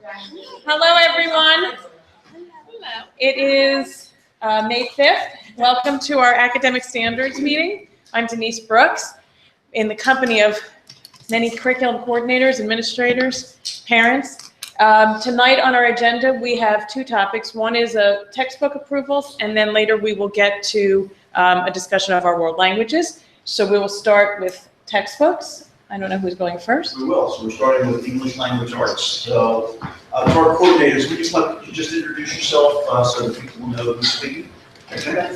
Hello, everyone. Hello. It is May 5th. Welcome to our academic standards meeting. I'm Denise Brooks, in the company of many curriculum coordinators, administrators, parents. Tonight on our agenda, we have two topics. One is textbook approvals, and then later we will get to a discussion of our world languages. So we will start with textbooks. I don't know who's going first. We will. So we're starting with English language arts. So to our coordinators, would you just introduce yourself so that people know who's speaking? Okay. Yeah,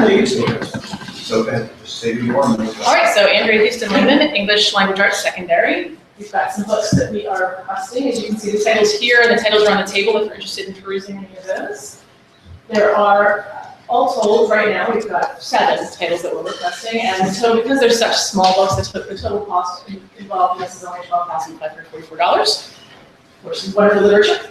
you stand. So go ahead, just say who you are. All right, so Andrea Houston-Lehman, English Language Arts Secondary. We've got some books that we are requesting. As you can see, the titles here, and the titles are on the table if you're interested in perusing any of those. There are, all told, right now, we've got 7 titles that we're requesting, and so because they're such small books, the total cost involved in this is only $12,544, which is wonderful literature.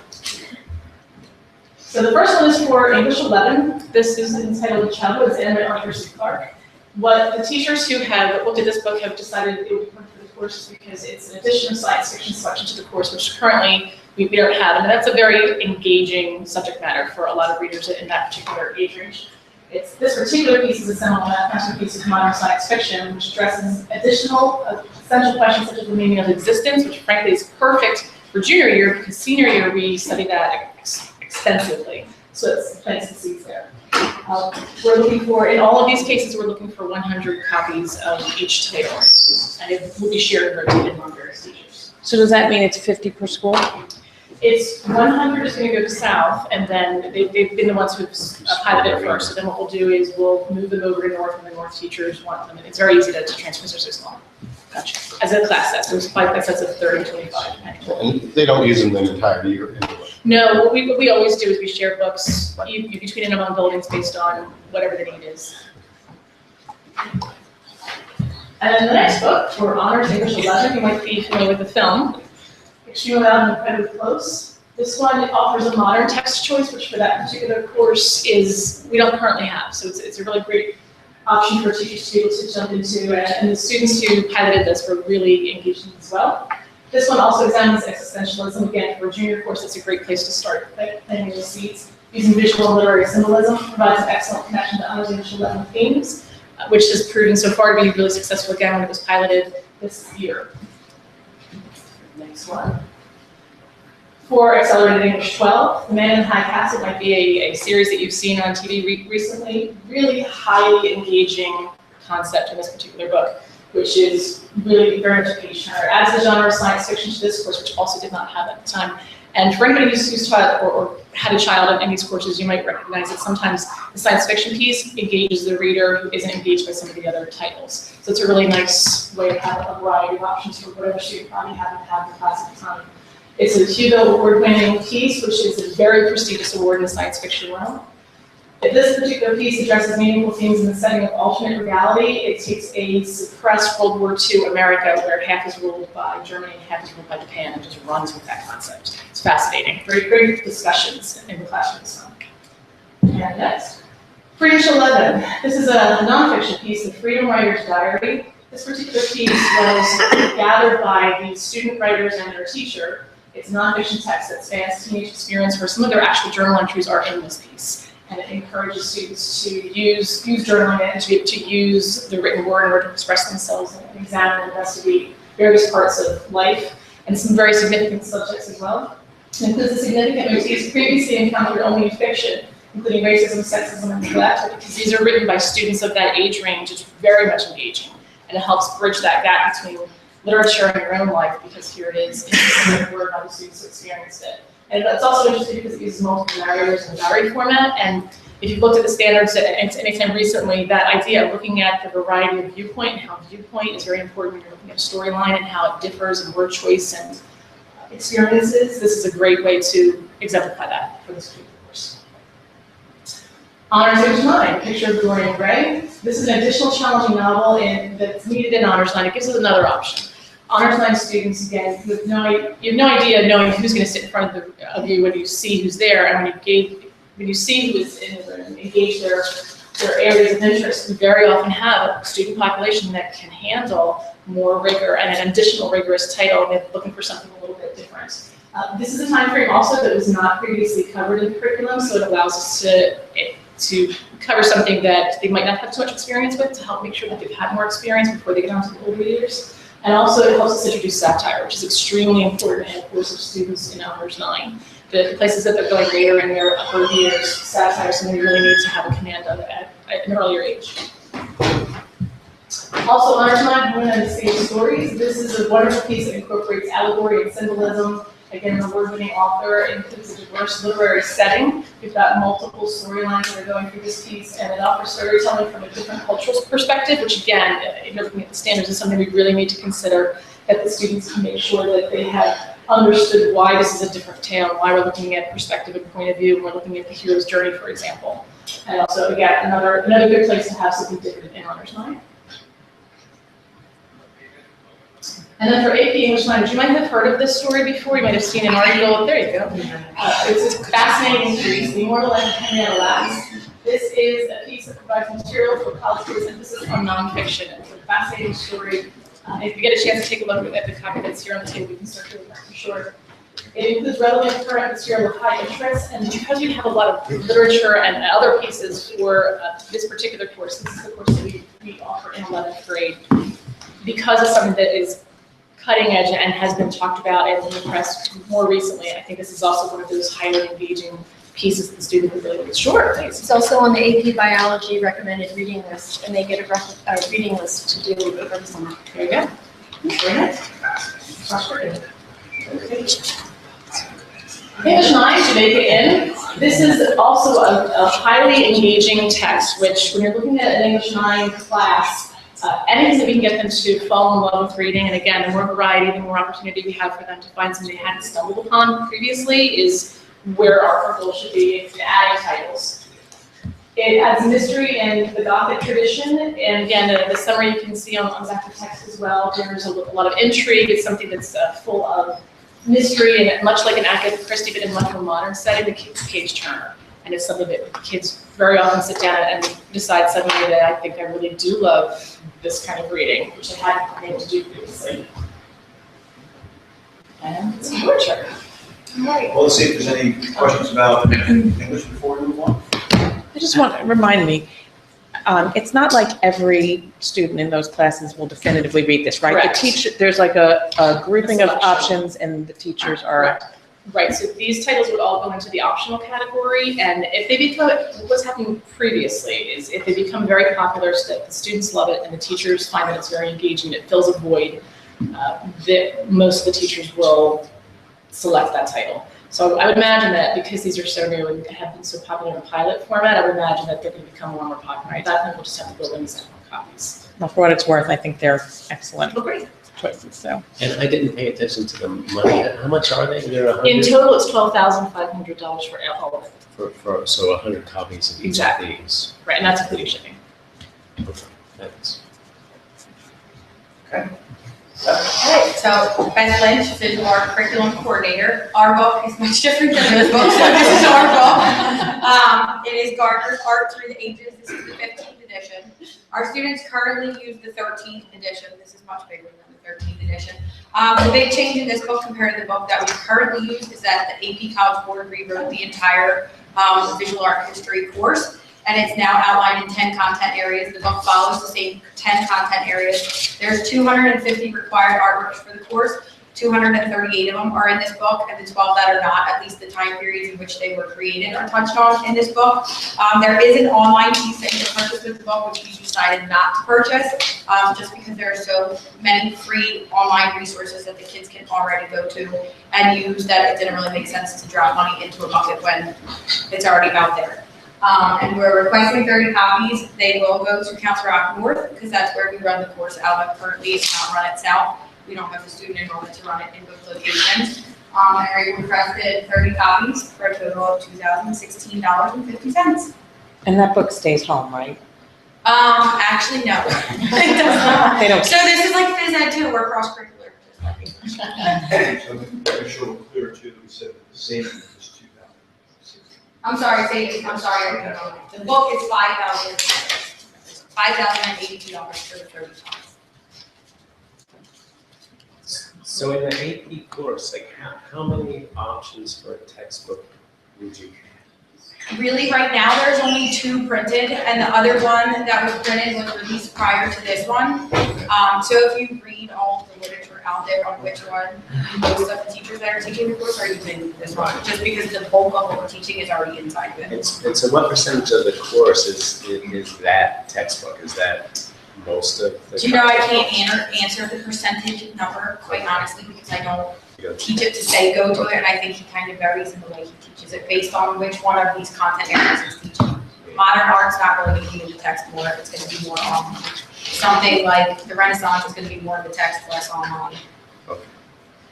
So the first one is for English 11. This is entitled Childhood. It's Anna and Arthur C. Clarke. What the teachers who have looked at this book have decided it would be perfect for the course because it's an addition of science fiction selection to the course, which currently we don't have, and that's a very engaging subject matter for a lot of readers in that particular age range. This particular piece is a seminal masterpiece of modern science fiction, which addresses additional essential questions such as the meaning of existence, which frankly is perfect for junior year because senior year we study that extensively. So it's plants and seeds there. We're looking for, in all of these cases, we're looking for 100 copies of each title, and it will be shared and rotated among various teachers. So does that mean it's 50 per school? It's 100 is going to go south, and then they've been the ones who've piloted it first. So then what we'll do is we'll move them over to north, and the north teachers want them. And it's very easy to transfer so long. Gotcha. As a class set, so it's 5 class sets of 30, 25. And they don't use them the entire year anyway. No, what we always do is we share books between and among buildings based on whatever the need is. And then the next book, for Honors English 11, you might be familiar with the film. Extremely Loud and Incredibly Close. This one offers a modern text choice, which for that particular course we don't currently have. So it's a really great option for teachers to be able to jump into, and the students who piloted this were really engaged in as well. This one also examines existentialism. Again, for a junior course, it's a great place to start planting your seeds. Using visual and literary symbolism provides an excellent connection to Honors English 11 themes, which has proven so far to be really successful again when it was piloted this year. Next one. For Accelerated English 12, The Man in the High Castle might be a series that you've seen on TV recently. Really highly engaging concept in this particular book, which is really very much page-turner. Adds the genre of science fiction to this course, which also did not have at the time. And for anybody who's taught or had a child in these courses, you might recognize that sometimes the science fiction piece engages the reader who isn't engaged by some of the other titles. So it's a really nice way to have a variety of options for whatever student probably haven't had in class at the time. It's a Hugo Award-winning piece, which is a very prestigious award in the science fiction realm. This particular piece addresses meaningful themes in the setting of alternate reality. It takes a suppressed World War II America where half is ruled by Germany and half is ruled by Japan and just runs with that concept. It's fascinating. Very great discussions in the classrooms. And next, Freedom 11. This is a nonfiction piece, The Freedom Writer's Diary. This particular piece was gathered by the student writers and their teacher. It's a nonfiction text that spans teenage experience where some of their actual journal entries are in this piece. And it encourages students to use journaling and to be able to use the written word in order to express themselves and examine and investigate various parts of life and some very significant subjects as well. It includes the significant motifs previously encountered only in fiction, including racism, sexism, and neglect, because these are written by students of that age range. It's very much engaging, and it helps bridge that gap between literature and your own life, because here it is in the written word by the students who experienced it. And that's also interesting because it uses multiple narrators in diary format. And if you've looked at the standards at anytime recently, that idea of looking at the variety of viewpoint and how viewpoint is very important when you're looking at a storyline and how it differs in word choice and experiences, this is a great way to exemplify that for this particular course. Honors English 9, Picture of Dorian Gray. This is an additional challenging novel that's needed in Honors 9. It gives us another option. Honors 9 students, again, you have no idea knowing who's going to sit in front of you when you see who's there, and when you see who is in the room, engage their areas of interest. We very often have a student population that can handle more rigor and an additional rigorous title, and they're looking for something a little bit different. This is a time frame also that was not previously covered in the curriculum, so it allows us to cover something that they might not have too much experience with, to help make sure that they've had more experience before they get on to the older years. And also it helps us introduce satire, which is extremely important in the course of students in Honors 9. The places that they're going later in their upper years, satire is something we really need to have a command of at an earlier age. Also, Honors 9, Women and the Stage Stories. This is a wonderful piece that incorporates allegory and symbolism. Again, the award-winning author includes a diverse literary setting. We've got multiple storylines that are going through this piece, and it offers storytelling from a different cultural perspective, which again, if you're looking at the standards, is something we really need to consider, that the students can make sure that they have understood why this is a different tale, why we're looking at perspective and point of view, and we're looking at the hero's journey, for example. And also, again, another good place to have something different in Honors 9. And then for AP English Language, you might have heard of this story before. You might have seen an article. There you go. It's a fascinating series, The Immortal Life of Henrietta Lacks. This is a piece that provides material for college students, emphasis on nonfiction. It's a fascinating story. If you get a chance to take a look at the copy that's here on the table, you can circulate that for sure. It includes relevant current material of high interest, and because we have a lot of literature and other pieces for this particular course, this is the course that we offer in 11th grade, because it's something that is cutting edge and has been talked about in the press more recently. I think this is also one of those highly engaging pieces that the student would really like. Sure, please. It's also on the AP Biology recommended reading list, and they get a reading list to do over the summer. There you go. Very nice. English 9, Jamaica Inn. This is also a highly engaging text, which when you're looking at an English 9 class, anything that we can get them to fall in love with reading, and again, the more variety, the more opportunity we have for them to find something they hadn't stumbled upon previously is where our goal should be, adding titles. It adds mystery and the Gothic tradition, and again, the summary you can see on the back of the text as well. There's a lot of intrigue. It's something that's full of mystery, and much like an Agatha Christie, but in much more modern setting, the page turner. And it's something that kids very often sit down and decide suddenly that I think I really do love this kind of reading, which I hadn't been able to do previously. And it's literature. Well, let's see if there's any questions about English before we move on. I just want to remind me, it's not like every student in those classes will definitively read this, right? Correct. The teacher, there's like a grouping of selection. options, and the teachers are. Correct. Right, so these titles would all go into the optional category, and if they become, what's happening previously is if they become very popular, the students love it and the teachers find that it's very engaging, it fills a void, that most of the teachers will select that title. So I would imagine that because these are so new and have been so popular in pilot format, I would imagine that they're going to become more and more popular. I think we'll just have to build in several copies. Well, for what it's worth, I think they're excellent Oh, great. choices, so. And I didn't pay attention to the money. How much are they? They're In 100 total, it's $12,500 for all of it. for so 100 copies of each Exactly. of these. Right, and that's including shipping. Okay, thanks. Alright, so Beth Lynch is our curriculum coordinator. Our book is much different than this book, so this is our book. It is Gardner's Art Through the Ages. This is the 15th edition. Our students currently use the 13th edition. This is much bigger than the 13th edition. The big change in this book compared to the book that we currently use is that the AP College Board rewrote the entire visual art history course. And it's now outlined in 10 content areas. The book follows the same 10 content areas. There's 250 required artworks for the course. 238 of them are in this book, and the 12 that are not, at least the time periods in which they were created, are touched on in this book. There is an online piece that you can purchase with the book, which we decided not to purchase, just because there are so many free online resources that the kids can already go to and use that it didn't really make sense to drop money into a bucket when it's already out there. And we're requesting 30 copies. They will go to Council Rock North because that's where we run the course out of. Currently, it's not run at South. We don't have the student enrollment to run it in both locations. And we requested 30 copies for a total of $2,016.50. And that book stays home, right? Actually, no. It does not. They don't. So this is like phys ed too. We're cross-curricular. So make sure we're clear too, we said the savings is 2,000. I'm sorry, I'm sorry. The book is $5,082 for the 30 copies. So in the AP course, like how many options for a textbook would you have? Really, right now, there's only 2 printed, and the other one that was printed was released prior to this one. So if you read all the literature out there on which one, most of the teachers that are teaching the course are using this one, just because the bulk of what we're teaching is already inside of it. And so what percentage of the course is that textbook? Is that most of the? Do you know, I can't answer the percentage number, quite honestly, because I don't teach it to say go to it, and I think he kind of varies in the way he teaches it based on which one of these content areas he's teaching. Modern art's not really going to be in the text more, it's going to be more on something like the Renaissance is going to be more in the text, less online.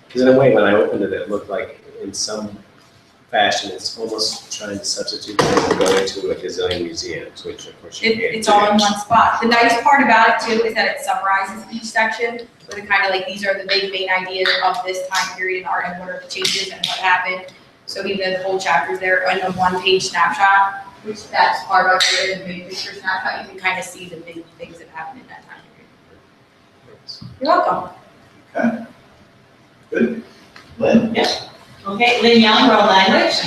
Because in a way, when I opened it, it looked like in some fashion, it's almost trying to substitute going to a gazillion museums, which of course you can't It's do. all in one spot. The nice part about it too is that it summarizes each section with a kind of like, these are the big main ideas of this time period in art and what are the changes and what happened. So even the whole chapters there in a 1-page snapshot, which that's part of it, in the big picture snapshot, you can kind of see the big things that happened in that time period. You're welcome. Okay. Good. Lynn? Okay, Lynn Young, World Language.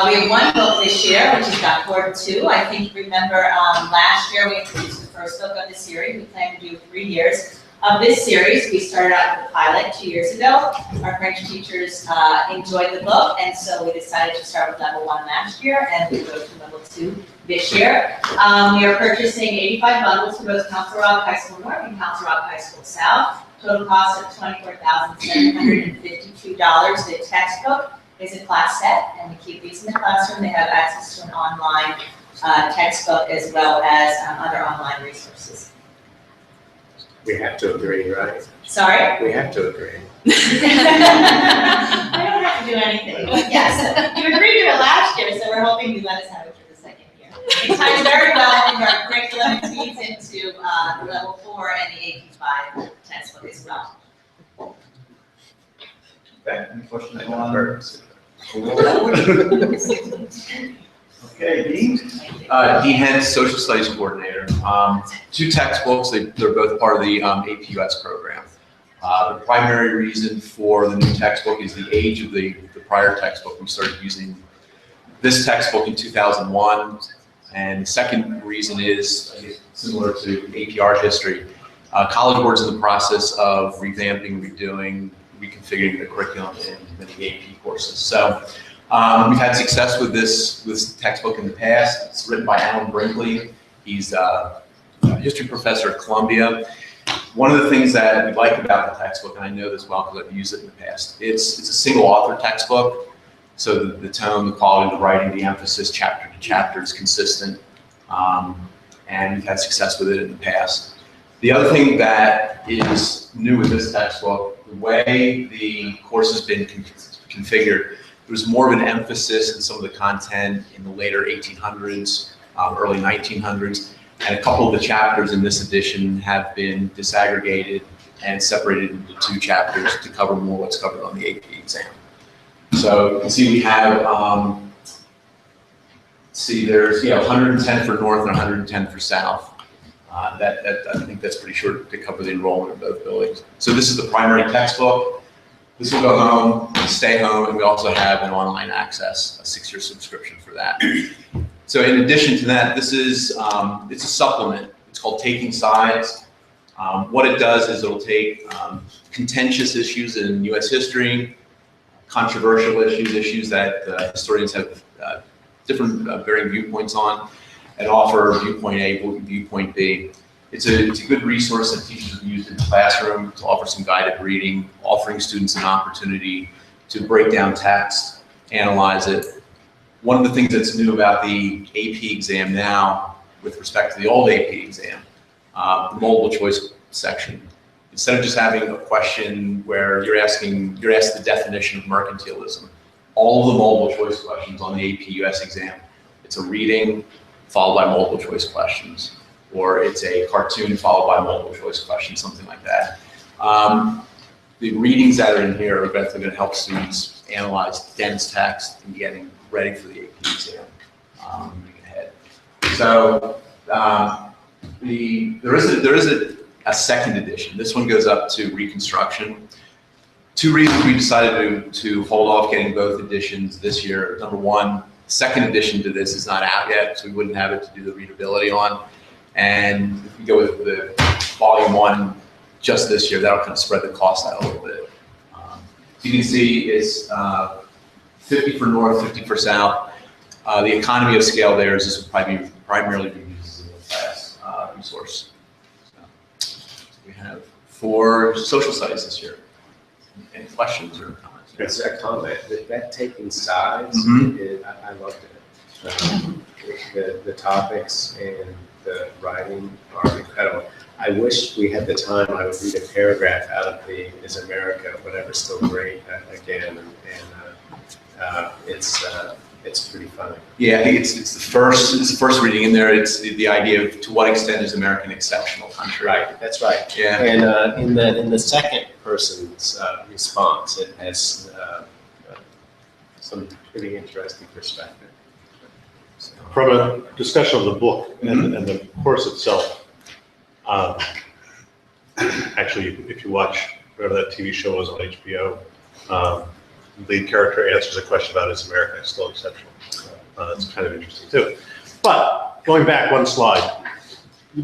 We have 1 book this year, which is Doctor 2. I think you remember last year we introduced the first book of the series. We plan to do 3 years of this series. We started out with a pilot 2 years ago. Our French teachers enjoyed the book, and so we decided to start with level 1 last year, and we go to level 2 this year. We are purchasing 85 bundles for both Council Rock High School North and Council Rock High School South. Total cost of $24,752. The textbook is a class set, and we keep these in the classroom. They have access to an online textbook as well as other online resources. We have to agree, right? Sorry? We have to agree. I don't have to do anything. Yes, you agreed to it last year, so we're hoping you let us have it for the second year. It ties very well into our curriculum. It feeds into the level 4 and the AP 5 textbook as well. Okay, any questions on? Birds. Okay, Dean? Dean Hens, Social Studies Coordinator. 2 textbooks, they're both part of the AP US program. The primary reason for the new textbook is the age of the prior textbook. We started using this textbook in 2001. And the second reason is, similar to AP Art History, College Board's in the process of revamping, redoing, reconfiguring the curriculum in many AP courses. So we've had success with this textbook in the past. It's written by Alan Brinkley. He's a history professor at Columbia. One of the things that we like about the textbook, and I know this well because I've used it in the past, it's a single author textbook. So the tone, the quality of the writing, the emphasis chapter to chapter is consistent. And we've had success with it in the past. The other thing that is new with this textbook, the way the course has been configured, there's more of an emphasis in some of the content in the later 1800s, early 1900s, and a couple of the chapters in this edition have been disaggregated and separated into 2 chapters to cover more what's covered on the AP exam. So you can see we have, there's 110 for North and 110 for South. I think that's pretty sure to cover the enrollment of both buildings. So this is the primary textbook. This will go home, stay home, and we also have an online access, a 6-year subscription for that. So in addition to that, this is, it's a supplement. It's called Taking Sides. What it does is it'll take contentious issues in US history, controversial issues that historians have different varying viewpoints on, and offer viewpoint A, viewpoint B. It's a good resource that teachers have used in the classroom to offer some guided reading, offering students an opportunity to break down text, analyze it. One of the things that's new about the AP exam now, with respect to the old AP exam, the multiple choice section, instead of just having a question where you're asked the definition of mercantilism, all of the multiple choice questions on the AP US exam, it's a reading followed by multiple choice questions, or it's a cartoon followed by multiple choice questions, something like that. The readings that are in here are definitely going to help students analyze dense text and getting ready for the AP exam moving ahead. So there is a second edition. This one goes up to Reconstruction. Two reasons we decided to hold off getting both editions this year. Number one, second edition to this is not out yet, so we wouldn't have it to do the readability on. And if we go with the volume 1 just this year, that'll kind of spread the cost out a little bit. You can see it's 50 for north, 50 for south. The economy of scale there is this would probably primarily be used as a middle-class resource. So we have 4 social studies this year. Any questions or comments? It's a comment. That taking sides, I loved it. The topics and the writing are incredible. I wish we had the time. I would read a paragraph out of the Is America, Whatever Still Great again, and it's pretty funny. Yeah, I think it's the first reading in there. It's the idea of to what extent is America an exceptional country. Right, that's right. Yeah. And in the second person's response, it has some pretty interesting perspective. So, From a discussion of the book and the course itself, actually, if you watch whatever that TV show was on HBO, the lead character answers a question about is America still exceptional? That's kind of interesting too. But going back one slide,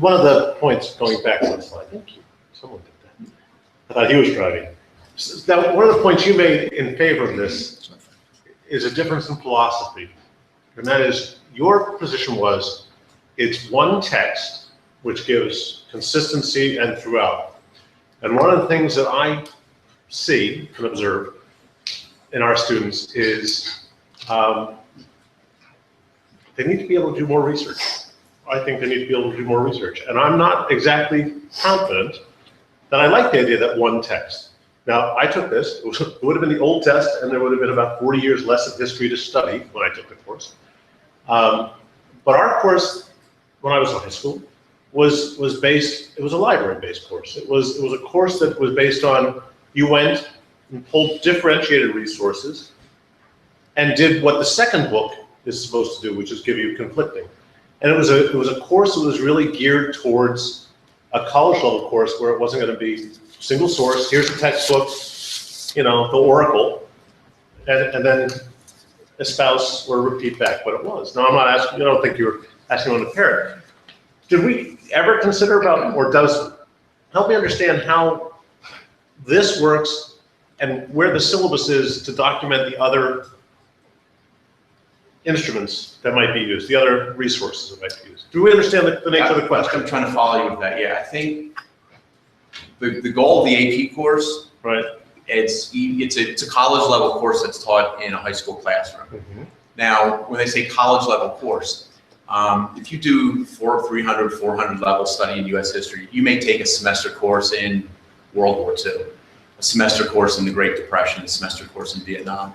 one of the points going back one slide, thank you, someone did that. I thought he was driving. Now, one of the points you made in favor of this is a difference in philosophy. And that is, your position was, it's one text which gives consistency and throughout. And one of the things that I see and observe in our students is they need to be able to do more research. I think they need to be able to do more research. And I'm not exactly confident that I like the idea that one text. Now, I took this, it would have been the old test, and there would have been about 40 years less of history to study when I took the course. But our course, when I was in high school, was based, it was a library-based course. It was a course that was based on, you went and pulled differentiated resources and did what the second book is supposed to do, which is give you conflicting. And it was a course that was really geared towards a college level course where it wasn't going to be single source, here's the textbook, you know, the oracle, and then espouse or repeat back what it was. Now, I'm not asking, I don't think you're asking on the parent. Did we ever consider about, or does, help me understand how this works and where the syllabus is to document the other instruments that might be used, the other resources that might be used? Do we understand the nature of the question? I'm trying to follow you with that. Yeah, I think the goal of the AP course, Right. it's a college level course that's taught in a high school classroom. Now, when they say college level course, if you do 300, 400 level study in U.S. history, you may take a semester course in World War II, a semester course in the Great Depression, a semester course in Vietnam.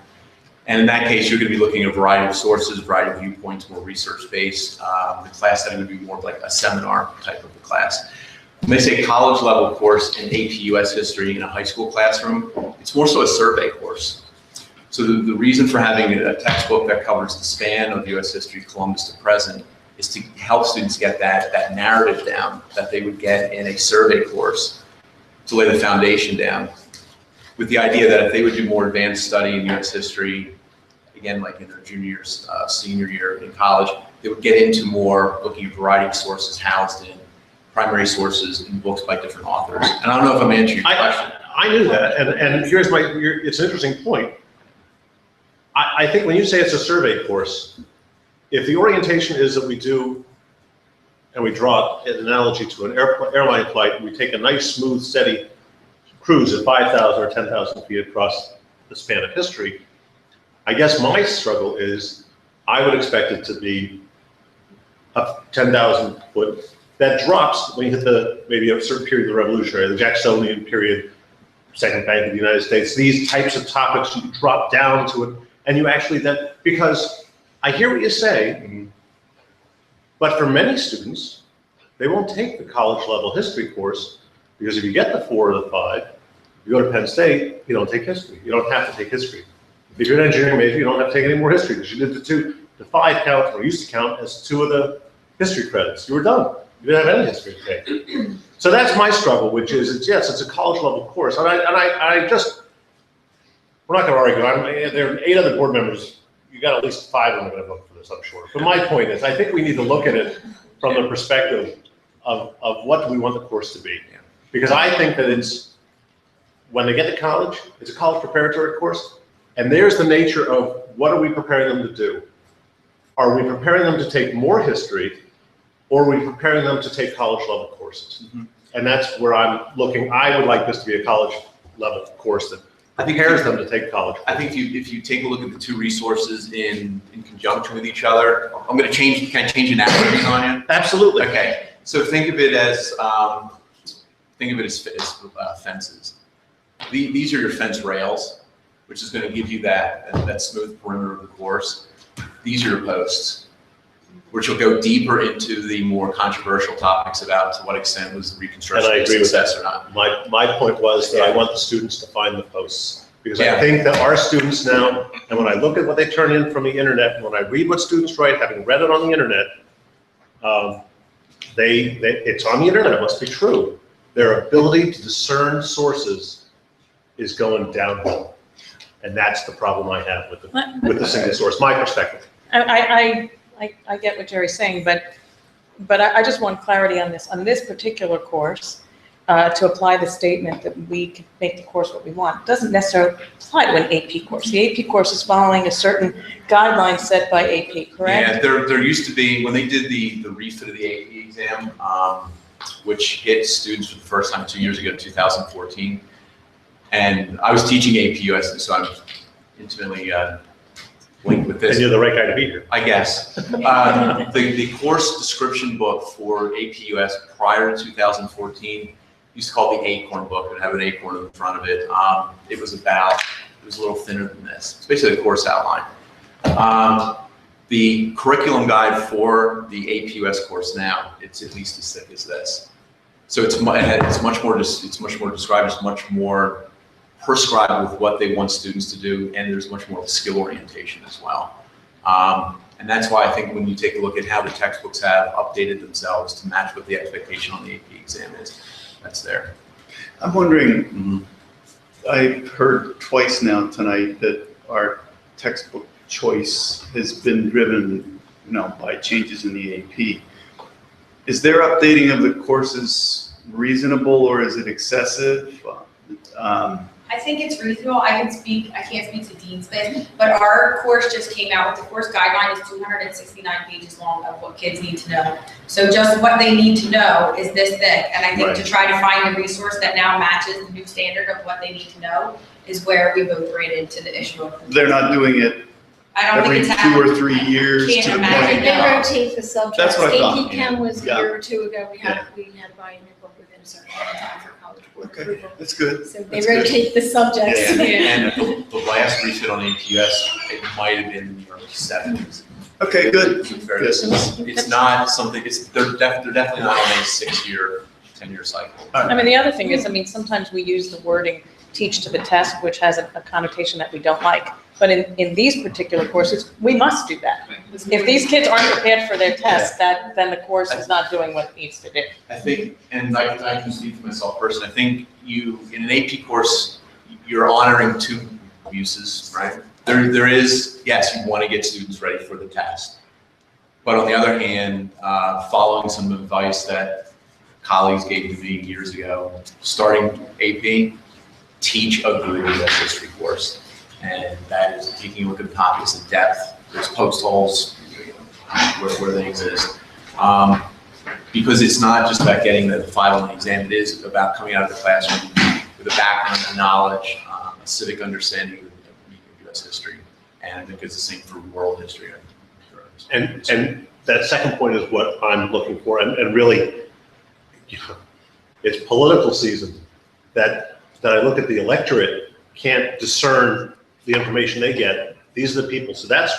And in that case, you're going to be looking at a variety of sources, a variety of viewpoints, more research-based. The class setting would be more like a seminar type of a class. When they say college level course in AP US history in a high school classroom, it's more so a survey course. So the reason for having a textbook that covers the span of US history, Columbus to present, is to help students get that narrative down that they would get in a survey course to lay the foundation down. With the idea that if they would do more advanced study in US history, again, like in their junior, senior year in college, they would get into more looking at a variety of sources housed in primary sources in books by different authors. And I don't know if I'm answering your question. I knew that, and here's it's an interesting point. I think when you say it's a survey course, if the orientation is that we do, and we draw an analogy to an airline flight, and we take a nice, smooth, steady cruise at 5,000 or 10,000 feet across the span of history, I guess my struggle is I would expect it to be up 10,000 foot. That drops when you hit maybe a certain period of the Revolutionary, the Jacksonian period, Second Bank of the United States, these types of topics, you drop down to it, and you actually then, because I hear what you say, but for many students, they won't take the college level history course, because if you get the 4 or the 5, you go to Penn State, you don't take history. You don't have to take history. If you're an engineering major, you don't have to take any more history, because you did the 5 count, or used to count as 2 of the history credits. You were done. You didn't have any history to take. So that's my struggle, which is, yes, it's a college level course. And I just, we're not gonna argue. There are 8 other board members. You got at least 5 of them are gonna vote for this, I'm sure. But my point is, I think we need to look at it from the perspective of what do we want the course to be. Because I think that it's, when they get to college, it's a college preparatory course. And there's the nature of what are we preparing them to do? Are we preparing them to take more history, or are we preparing them to take college level courses? And that's where I'm looking. I would like this to be a college level course that prepares them to take college. I think if you take a look at the 2 resources in conjunction with each other, I'm going to change, can I change analogies on you? Absolutely. Okay, so think of it as fences. These are your fence rails, which is going to give you that smooth perimeter of the course. These are your posts, which will go deeper into the more controversial topics about to what extent was the reconstruction a success or not. My point was that I want the students to find the posts. Because I think that our students now, and when I look at what they turn in from the internet, and when I read what students write, having read it on the internet, it's on the internet, it must be true. Their ability to discern sources is going downhill. And that's the problem I have with the single source, my perspective. I get what Jerry's saying, but I just want clarity on this particular course, to apply the statement that we can make the course what we want. It doesn't necessarily apply to an AP course. The AP course is following a certain guideline set by AP, correct? Yeah, there used to be, when they did the refit of the AP exam, which hit students for the first time 2 years ago, 2014, and I was teaching AP US, so I'm intimately linked with this. And you're the right guy to be here. I guess. The course description book for AP US prior to 2014 used to call the Acorn book. It would have an acorn in the front of it. It was a little thinner than this. It's basically a course outline. The curriculum guide for the AP US course now, it's at least as thick as this. So it's much more described, it's much more prescribed with what they want students to do, and there's much more skill orientation as well. And that's why I think when you take a look at how the textbooks have updated themselves to match what the expectation on the AP exam is, that's there. I'm wondering, I've heard twice now tonight that our textbook choice has been driven, by changes in the AP. Is their updating of the courses reasonable, or is it excessive? I think it's reasonable. I can't speak to Dean's Smith, but our course just came out with the course guideline is 269 pages long of what kids need to know. So just what they need to know is this thick. And I think to try to find a resource that now matches the new standard of what they need to know is where we both ran into the issue of. They're not doing it every 2 or 3 years to the point. They rotate the subjects. That's what I thought. AP Chem was a year or 2 ago. We had to buy a new book within a certain amount of time for college board approval. That's good. So they rotate the subjects. And the last refit on APUS, it might have been in the early 70s. Okay, good. It's not something, they're definitely not on a 6-year, 10-year cycle. I mean, the other thing is, sometimes we use the wording teach to the test, which has a connotation that we don't like. But in these particular courses, we must do that. If these kids aren't prepared for their test, then the course is not doing what it needs to do. I think, and I can speak for myself personally, I think in an AP course, you're honoring 2 uses, right? There is, yes, you want to get students ready for the test. But on the other hand, following some advice that colleagues gave to me years ago, starting AP, teach a good US history course. And that is taking a look at the topics in depth. There's post holes where they exist. Because it's not just about getting the final exam, it is about coming out of the classroom with a background of knowledge, a civic understanding of US history. And I think it's the same for world history. And that second point is what I'm looking for. And really, it's political season that I look at the electorate can't discern the information they get. These are the people. So that's,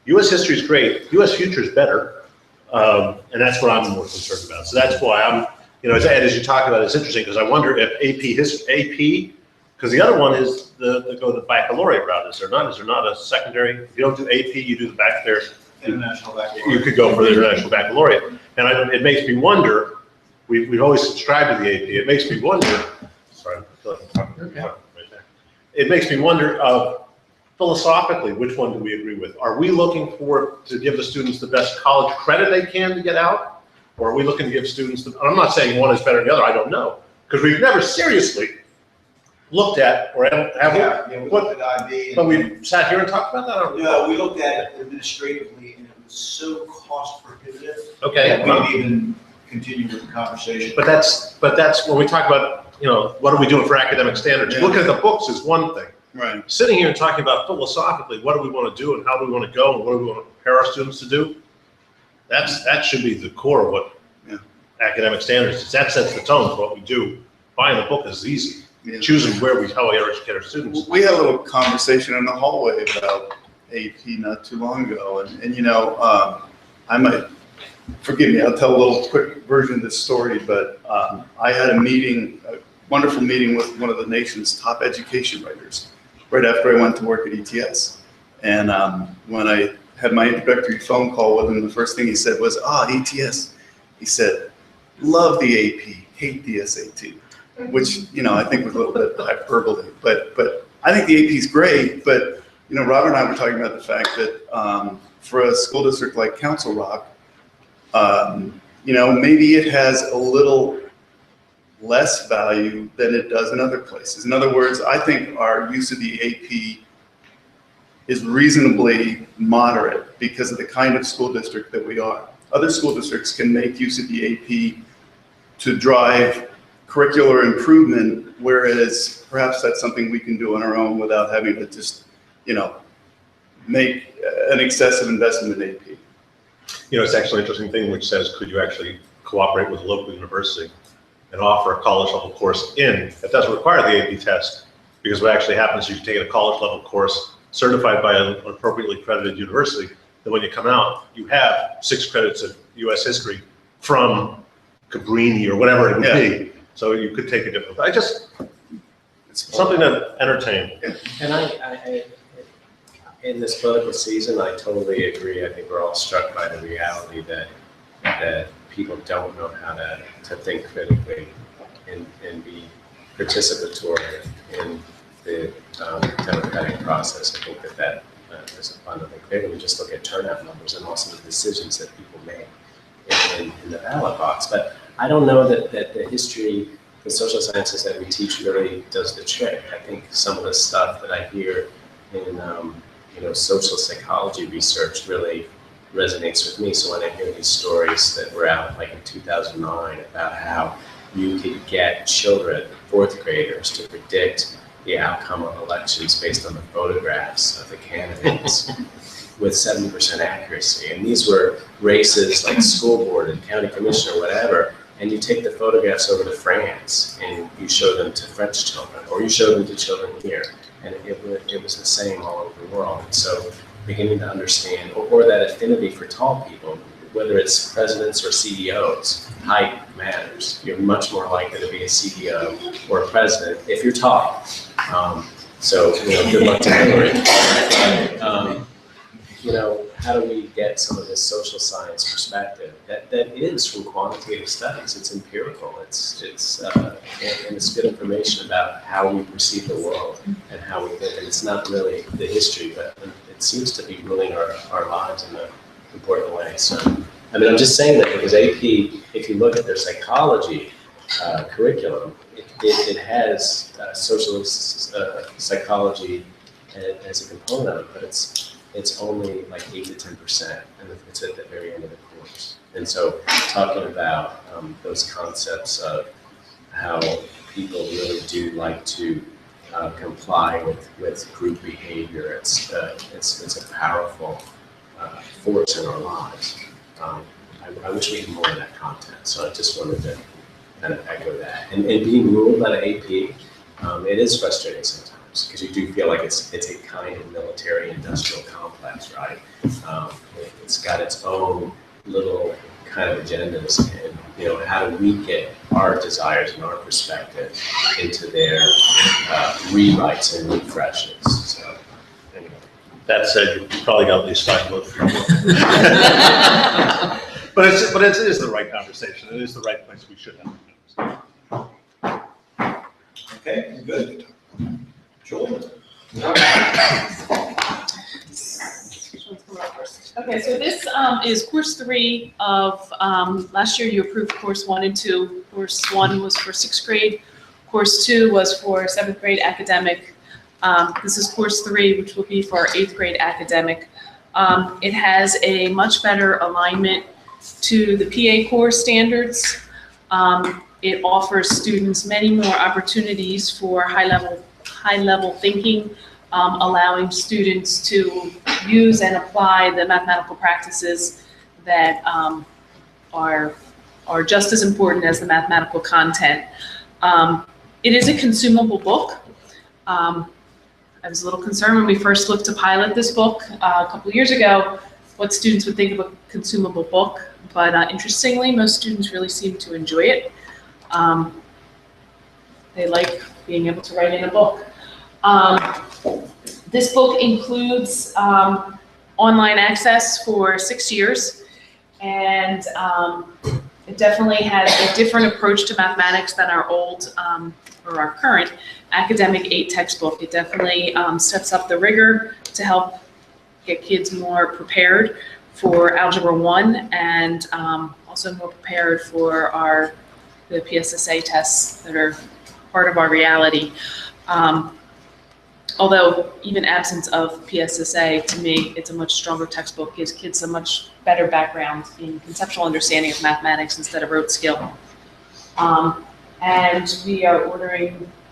U.S. history is great. U.S. future is better. And that's what I'm more concerned about. So that's why I'm, as you talk about it, it's interesting because I wonder if AP, because the other one is the baccalaureate route. Is there not a secondary? If you don't do AP, you do the back there. International baccalaureate. You could go for the international baccalaureate. And it makes me wonder, we've always subscribed to the AP. It makes me wonder, sorry, I feel like I'm talking right there. it makes me wonder philosophically, which one do we agree with? Are we looking to give the students the best college credit they can to get out? Or are we looking to give students, I'm not saying one is better than the other, I don't know. Because we've never seriously looked at, or have We looked at IB. but we sat here and talked about that? I don't know. No, we looked at it administratively, and it was so cost prohibitive. Okay. That we didn't even continue with the conversation. But that's when we talk about, what are we doing for academic standards? Yeah. Looking at the books is one thing. Right. Sitting here and talking about philosophically, what do we want to do and how do we want to go and what do we want to prepare our students to do? That should be the core of what academic standards is. That sets the tone for what we do. Buying a book is easy. Yeah. Choosing how we educate our students. We had a little conversation in the hallway about AP not too long ago, and I might, forgive me, I'll tell a little quick version of this story, but I had a wonderful meeting with one of the nation's top education writers right after I went to work at ETS. And when I had my introductory phone call with him, the first thing he said was, ETS. He said, love the AP, hate the SAT, which, I think was a little bit hyperbole, but I think the AP is great, but, Robert and I were talking about the fact that for a school district like Council Rock, maybe it has a little less value than it does in other places. In other words, I think our use of the AP is reasonably moderate because of the kind of school district that we are. Other school districts can make use of the AP to drive curricular improvement, whereas perhaps that's something we can do on our own without having to just, make an excessive investment in AP. It's actually an interesting thing which says, could you actually cooperate with a local university and offer a college level course that doesn't require the AP test? Because what actually happens is you take a college level course certified by an appropriately accredited university, then when you come out, you have 6 credits of US history from Cabrini or whatever it would be. So you could take a different, it's something to entertain. And I in this political season, I totally agree. I think we're all struck by the reality that people don't know how to think critically and be participatory in the democratic process. I think that is abundantly clear. When we just look at turnout numbers and also the decisions that people make in the ballot box. But I don't know that the history, the social sciences that we teach really does the trick. I think some of the stuff that I hear in social psychology research really resonates with me. So when I hear these stories that were out like in 2009 about how you could get children, 4th graders, to predict the outcome of elections based on the photographs of the candidates with 70% accuracy. And these were races like school board and county commission or whatever. And you take the photographs over to France and you show them to French children, or you show them to children here. And it was the same all over the world. And so beginning to understand, or that affinity for tall people, whether it's presidents or CEOs, height matters. You're much more likely to be a CEO or a president if you're tall. So good luck to Hillary. How do we get some of this social science perspective that is from quantitative studies? It's empirical. It's good information about how we perceive the world and how we think. And it's not really the history, but it seems to be ruling our lives in an important way. So, I'm just saying that because AP, if you look at their psychology curriculum, it has social psychology as a component of it, but it's only like 8 to 10%, and it's at the very end of the course. And so talking about those concepts of how people really do like to comply with group behavior, it's a powerful force in our lives. I wish we had more of that content, so I just wanted to kind of echo that. And being ruled by the AP, it is frustrating sometimes, because you do feel like it's a kind of military industrial complex, right? It's got its own little kind of agendas, and how do we get our desires and our perspective into their rewrites and refreshes? So anyway. That said, you probably got at least 5 votes for your book. But it is the right conversation. It is the right place we should have. Okay, good. Joel? Okay, so this is course 3 of, last year you approved course 1 and 2. Course 1 was for 6th grade. Course 2 was for 7th grade academic. This is course 3, which will be for our 8th grade academic. It has a much better alignment to the PA core standards. It offers students many more opportunities for high-level thinking, allowing students to use and apply the mathematical practices that are just as important as the mathematical content. It is a consumable book. I was a little concerned when we first looked to pilot this book a couple years ago, what students would think of a consumable book, but interestingly, most students really seem to enjoy it. They like being able to write in a book. This book includes online access for 6 years, and it definitely has a different approach to mathematics than our old, or our current academic 8 textbook. It definitely steps up the rigor to help get kids more prepared for Algebra 1 and also more prepared for the PSSA tests that are part of our reality. Although even absence of PSSA, to me, it's a much stronger textbook, gives kids a much better background in conceptual understanding of mathematics instead of rote skill. And we are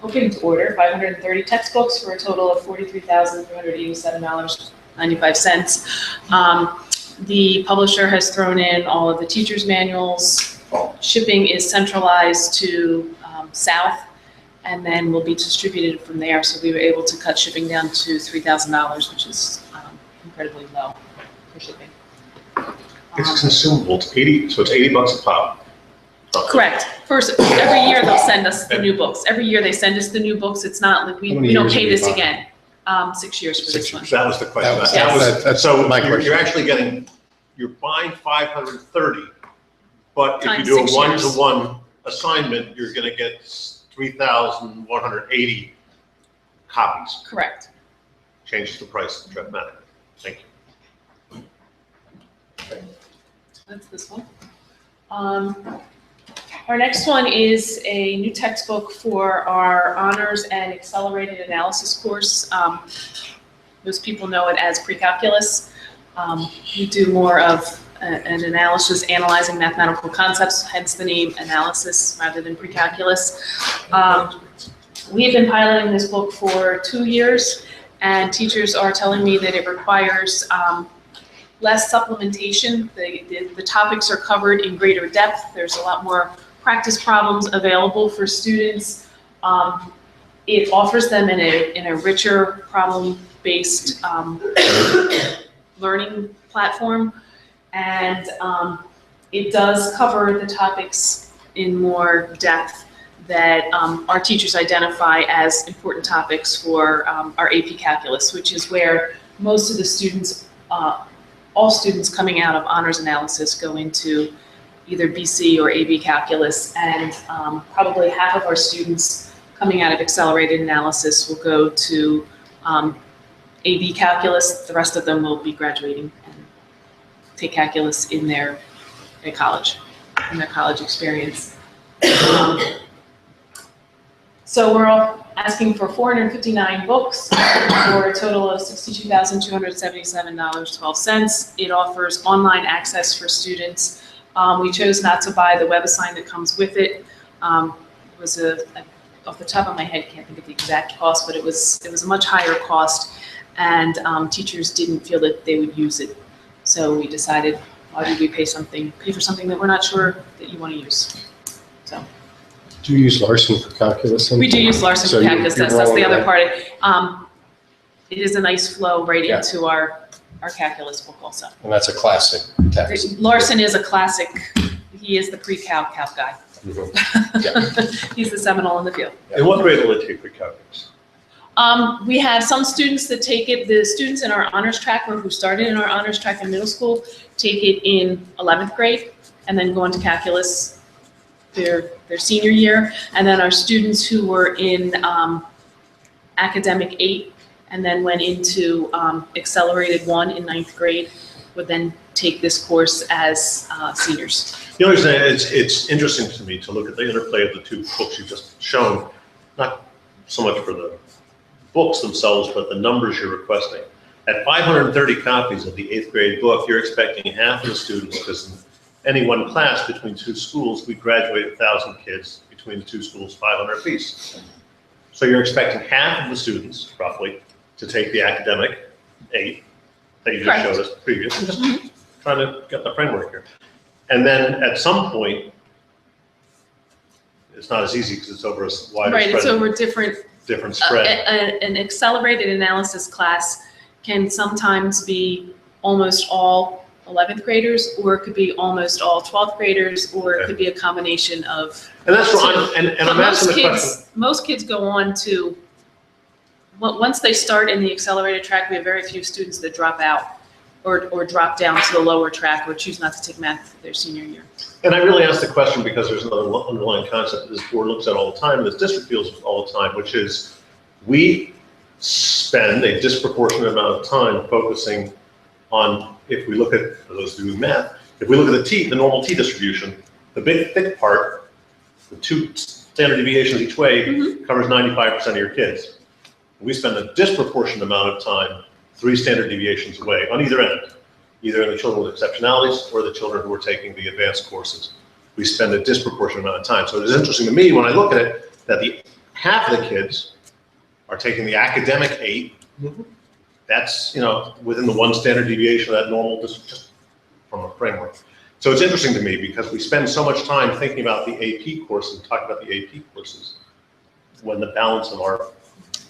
hoping to order 530 textbooks for a total of $43,387.95. The publisher has thrown in all of the teacher's manuals. Shipping is centralized to South, and then will be distributed from there. So we were able to cut shipping down to $3,000, which is incredibly low for shipping. It's consumable, it's 80, so it's $80 a pop. Correct. Every year they'll send us the new books. Every year they send us the new books. It's not like we don't pay this again. 6 years for this one. That was the question. That's So my question. you're actually you're buying 530, but if you Times do a 6 years. one-to-one assignment, you're gonna get 3,180 copies. Correct. Changes the price dramatically. Thank you. That's this one. Our next one is a new textbook for our honors and accelerated analysis course. Most people know it as Precalculus. We do more of an analysis, analyzing mathematical concepts, hence the name analysis rather than Precalculus. We've been piloting this book for 2 years, and teachers are telling me that it requires less supplementation. The topics are covered in greater depth. There's a lot more practice problems available for students. It offers them in a richer problem-based learning platform, and it does cover the topics in more depth that our teachers identify as important topics for our AP Calculus, which is where most of the students, all students coming out of honors analysis go into either BC or AB Calculus, and probably half of our students coming out of accelerated analysis will go to AB Calculus. The rest of them will be graduating and take calculus in their college experience. So we're all asking for 459 books for a total of $62,277.12. It offers online access for students. We chose not to buy the WebAssign that comes with it. It was off the top of my head, can't think of the exact cost, but it was a much higher cost, and teachers didn't feel that they would use it. So we decided, why did we pay for something that we're not sure that you want to use? So. Do you use Larson for calculus? We do use Larson So for you- calculus, you're that's the rolling other that. part. It is a nice flow right Yeah. into our calculus book also. And that's a classic text. Larson is a classic, he is the pre-calc guy. Mhm. He's the Seminole in the field. In what grade will it take for calculus? We have some students that take it, the students in our honors track, or who started in our honors track in middle school, take it in 11th grade and then go into calculus their senior year. And then our students who were in academic 8 and then went into accelerated 1 in 9th grade would then take this course as seniors. The only thing it's interesting to me to look at the interplay of the two books you've just shown, not so much for the books themselves, but the numbers you're requesting. At 530 copies of the 8th grade book, you're expecting half of the students, because in any one class between two schools, we graduate 1,000 kids between the two schools, 500 apiece. So you're expecting half of the students, roughly, to take the academic 8 that you just showed us previously. Just trying to get the framework here. And then at some point, it's not as easy because it's over a wider Right, spread. it's over different spread. An accelerated analysis class can sometimes be almost all 11th graders, or it could be almost all 12th graders, or it could be a combination of. And that's what I'm But asking the question. most kids go on to, once they start in the accelerated track, we have very few students that drop out or drop down to the lower track or choose not to take math their senior year. And I really asked the question because there's another underlying concept that this board looks at all the time, and this district deals with all the time, which is we spend a disproportionate amount of time focusing on, if we look at, for those doing math, if we look at the normal T distribution, the big thick part, the 2 standard deviations each way, covers 95% of your kids. We spend a disproportionate amount of time 3 standard deviations away on either end, either in the children with exceptionalities or the children who are taking the advanced courses. We spend a disproportionate amount of time. So it is interesting to me when I look at it that the half of the kids are taking the academic 8. That's, within the 1 standard deviation of that normal, just from a framework. So it's interesting to me because we spend so much time thinking about the AP courses, talking about the AP courses, when the balance of our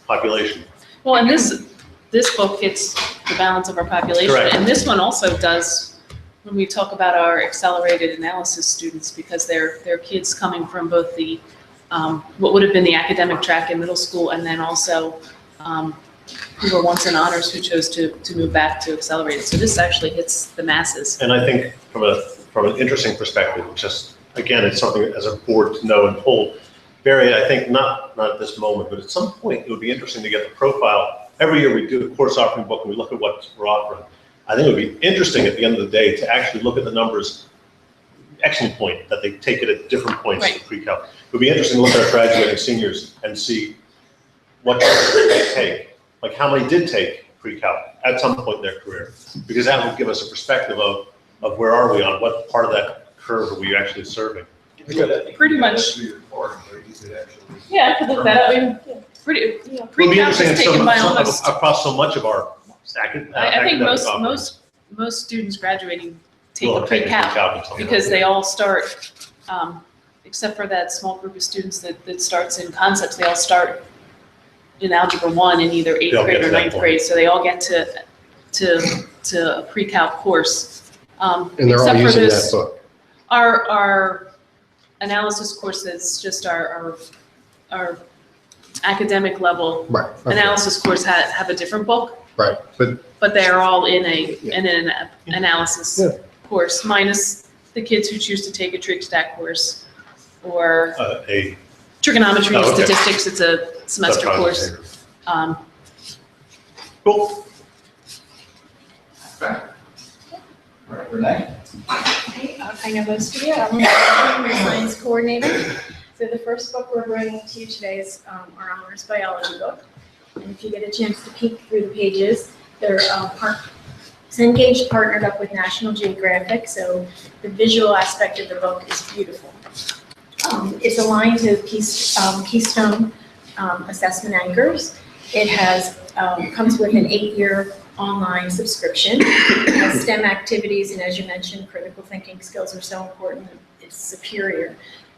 population. Well, and this book hits the balance of our population. Correct. And this one also does, when we talk about our accelerated analysis students, because they're kids coming from both the, what would have been the academic track in middle school, and then also who were once in honors who chose to move back to accelerated. So this actually hits the masses. And I think from an interesting perspective, just, again, it's something as a board to know and hold. Barry, I think not at this moment, but at some point it would be interesting to get the profile. Every year we do a course offering book and we look at what we're offering. I think it would be interesting at the end of the day to actually look at the numbers, excellent point, that they take it at different points in pre-cal. It would be interesting to look at our graduating seniors and see what they take. Like how many did take pre-cal at some point in their career? Because that would give us a perspective of where are we on what part of that curve are we actually serving. Pretty much. Yeah, I could look that up. I mean, pre-cal is taken by almost. Across so much of our I think most students graduating take a pre-cal because they all start, except for that small group of students that starts in concepts, they all start in Algebra 1 in either 8th grade or 9th grade, so they all get to a pre-cal course. And they're all using that book. Our analysis course is just our academic level analysis course have a different book. Right, but they are all in an analysis course, minus the kids who choose to take a trig stat course or a trigonometry and statistics. It's a semester course. Cool. All right, Renee. I know most of you. I'm the science coordinator. So the first book we're bringing to you today is our honors biology book. And if you get a chance to peek through the pages, they're Cengage partnered up with National Geographic, so the visual aspect of the book is beautiful. It's aligned to Keystone assessment anchors. It has comes with an 8-year online subscription. It has STEM activities, and as you mentioned, critical thinking skills are so important. It's superior.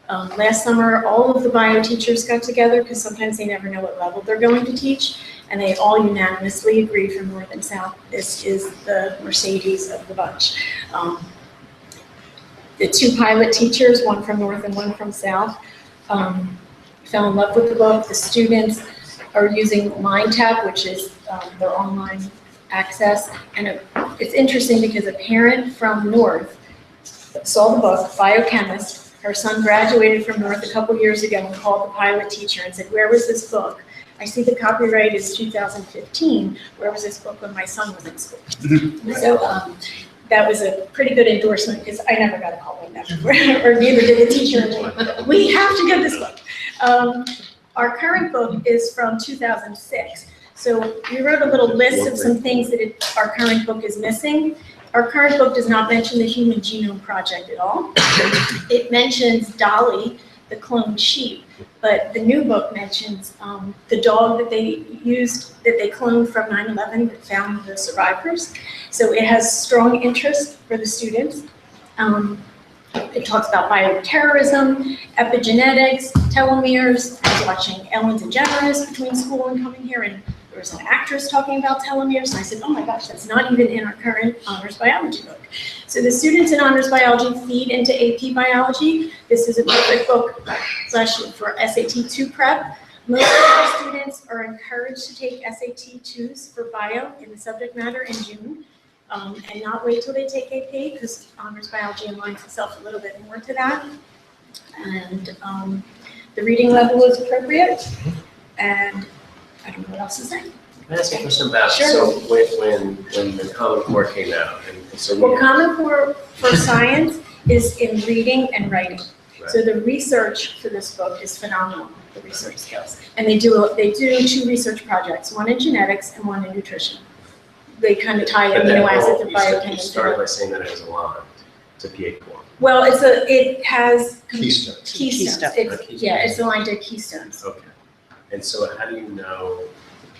Last summer, all of the bio teachers got together because sometimes they never know what level they're going to teach, and they all unanimously agreed from North and South, this is the Mercedes of the bunch. The 2 pilot teachers, one from North and one from South, fell in love with the book. The students are using MindTap, which is their online access, and it's interesting because a parent from North saw the book, biochemist. Her son graduated from North a couple years ago and called the pilot teacher and said, where was this book? I see the copyright is 2015. Where was this book when my son was in school? So that was a pretty good endorsement because I never got a call like that before, or neither did the teacher. We have to get this book. Our current book is from 2006. So we wrote a little list of some things that our current book is missing. Our current book does not mention the Human Genome Project at all. It mentions Dolly, the cloned sheep, but the new book mentions the dog that they used, that they cloned from 9/11 that found the survivors. So it has strong interest for the students. It talks about bioterrorism, epigenetics, telomeres. I was watching Ellen DeGeneres between school and coming here, and there was an actress talking about telomeres, and I said, oh my gosh, that's not even in our current honors biology book. So the students in honors biology feed into AP biology. This is a perfect book for SAT 2 prep. Most of our students are encouraged to take SAT 2s for bio in the subject matter in June, and not wait till they take AP, because honors biology aligns itself a little bit more to that. And the reading level is appropriate, and I don't know what else to say. Can I ask a question about, Sure. so when the Common Core came out, and so we. Well, Common Core for science is in reading and writing. Right. So the research for this book is phenomenal, the research skills. And they do 2 research projects, one in genetics and one in nutrition. They kind of tie But that amino acids and you said- You biochemistry. started by saying that it was aligned to PA Core. Well, it has Keystones. keystones. It's aligned to keystones. Okay. And so how do you know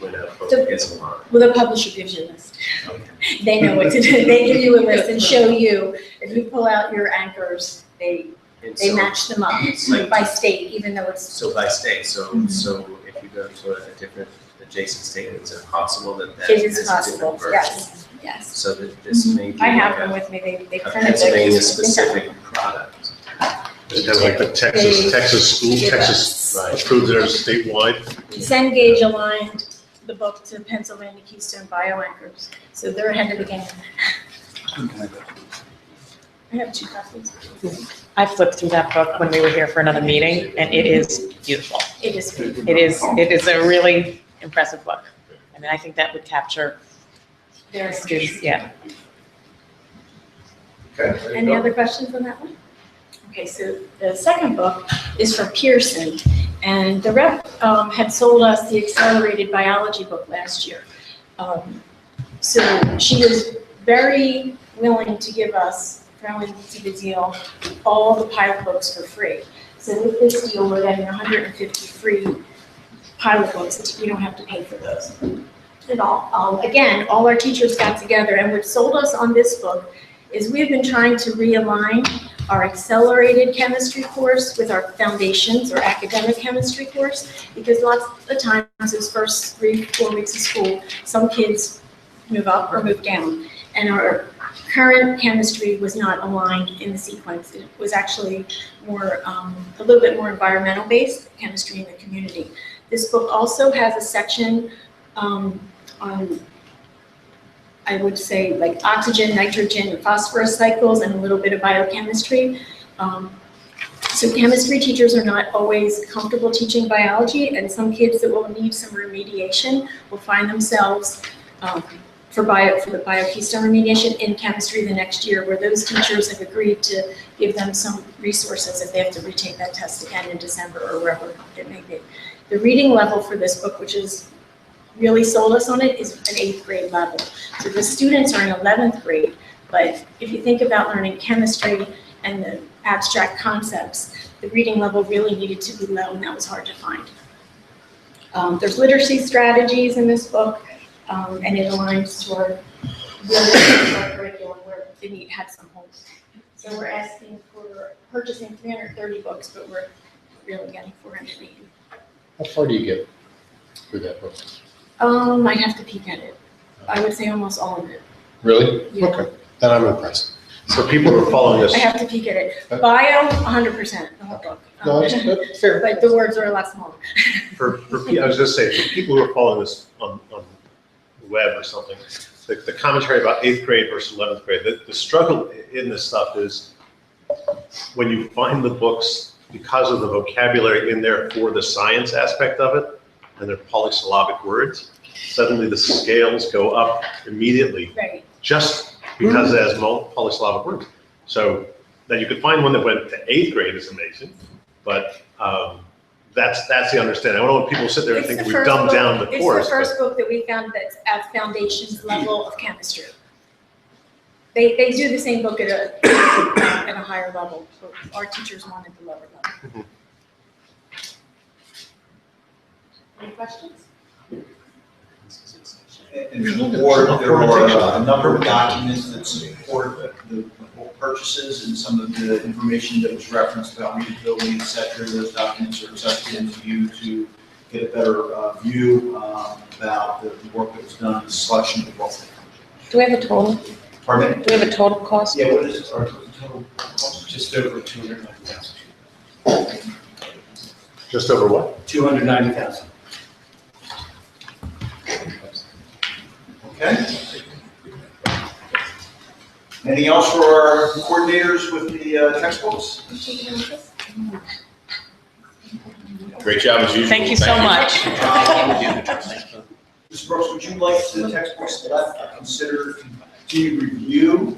when a book The- is aligned? Well, the publisher gives you a list. Okay. They know what to do. They give you a list and show you, if you pull out your anchors, they And They so- match them up Like- by state, even though it's, So by state, so if you go to a different adjacent state, is it possible that that it is is a possible, different version? yes, yes. So that this may be I have like them with me, they a printed those. Pennsylvania specific product. It has like the Texas school, Texas Right. approved it as statewide. Cengage aligned the book to Pennsylvania Keystone Bioanchors, so they're ahead of the game. I have 2 copies. I flipped through that book when we were here for another meeting, and it is beautiful. It is good. It is a really impressive book. I mean, I think that would capture Very students, yeah. Okay. Any other questions on that one? Okay, so the second book is from Pearson, and the rep had sold us the accelerated biology book last year. So she was very willing to give us, throw into the deal, all the pilot books for free. So with this deal, we're getting 150 free pilot books. We don't have to pay for those at all. Again, all our teachers got together, and what sold us on this book is we've been trying to realign our accelerated chemistry course with our foundations or academic chemistry course, because lots of times those first 3-4 weeks of school, some kids move up or move down, and our current chemistry was not aligned in the sequence. It was actually more, a little bit more environmental based, chemistry in the community. This book also has a section on, I would say, like oxygen, nitrogen, and phosphorus cycles, and a little bit of biochemistry. So chemistry teachers are not always comfortable teaching biology, and some kids that will need some remediation will find themselves for the biokeystone remediation in chemistry the next year, where those teachers have agreed to give them some resources if they have to retake that test again in December or wherever it may be. The reading level for this book, which is really sold us on it, is an 8th grade level. So the students are in 11th grade, but if you think about learning chemistry and the abstract concepts, the reading level really needed to be low, and that was hard to find. There's literacy strategies in this book, and it aligns to our curriculum where the NEAT had some holes. So we're asking for purchasing 330 books, but we're really getting 480. How far do you get through that book? I'd have to peek at it. I would say almost all of it. Really? Yeah. Okay, then I'm impressed. So people who are following this, I have to peek at it. Bio, 100%, the whole book. No, that's fair. But the words are a lot smaller. I was gonna say, for people who are following this on the web or something, the commentary about 8th grade versus 11th grade, the struggle in this stuff is when you find the books, because of the vocabulary in there for the science aspect of it, and they're polysyllabic words, suddenly the scales go up immediately Right. just because it has polysyllabic words. So now you could find one that went to 8th grade is amazing, but that's the understanding. I don't want people to sit there and think we've dumbed down the course. It's the first book that we found that's at foundations level of chemistry. They do the same book at a higher level, but our teachers wanted the lower level. Any questions? And for the board, there are a number of documents that support the bulk purchases and some of the information that was referenced about readability, et cetera. Those documents are accepted to you to get a better view about the work that was done, the selection of the bulk. Do we have a total? Pardon me? Do we have a total cost? Yeah, what is our total cost? Just over 290,000. Just over what? 290,000. Okay. Anything else for our coordinators with the textbooks? Great job as usual. Thank you so much. Ms. Brooks, would you like the textbooks left consider continued review?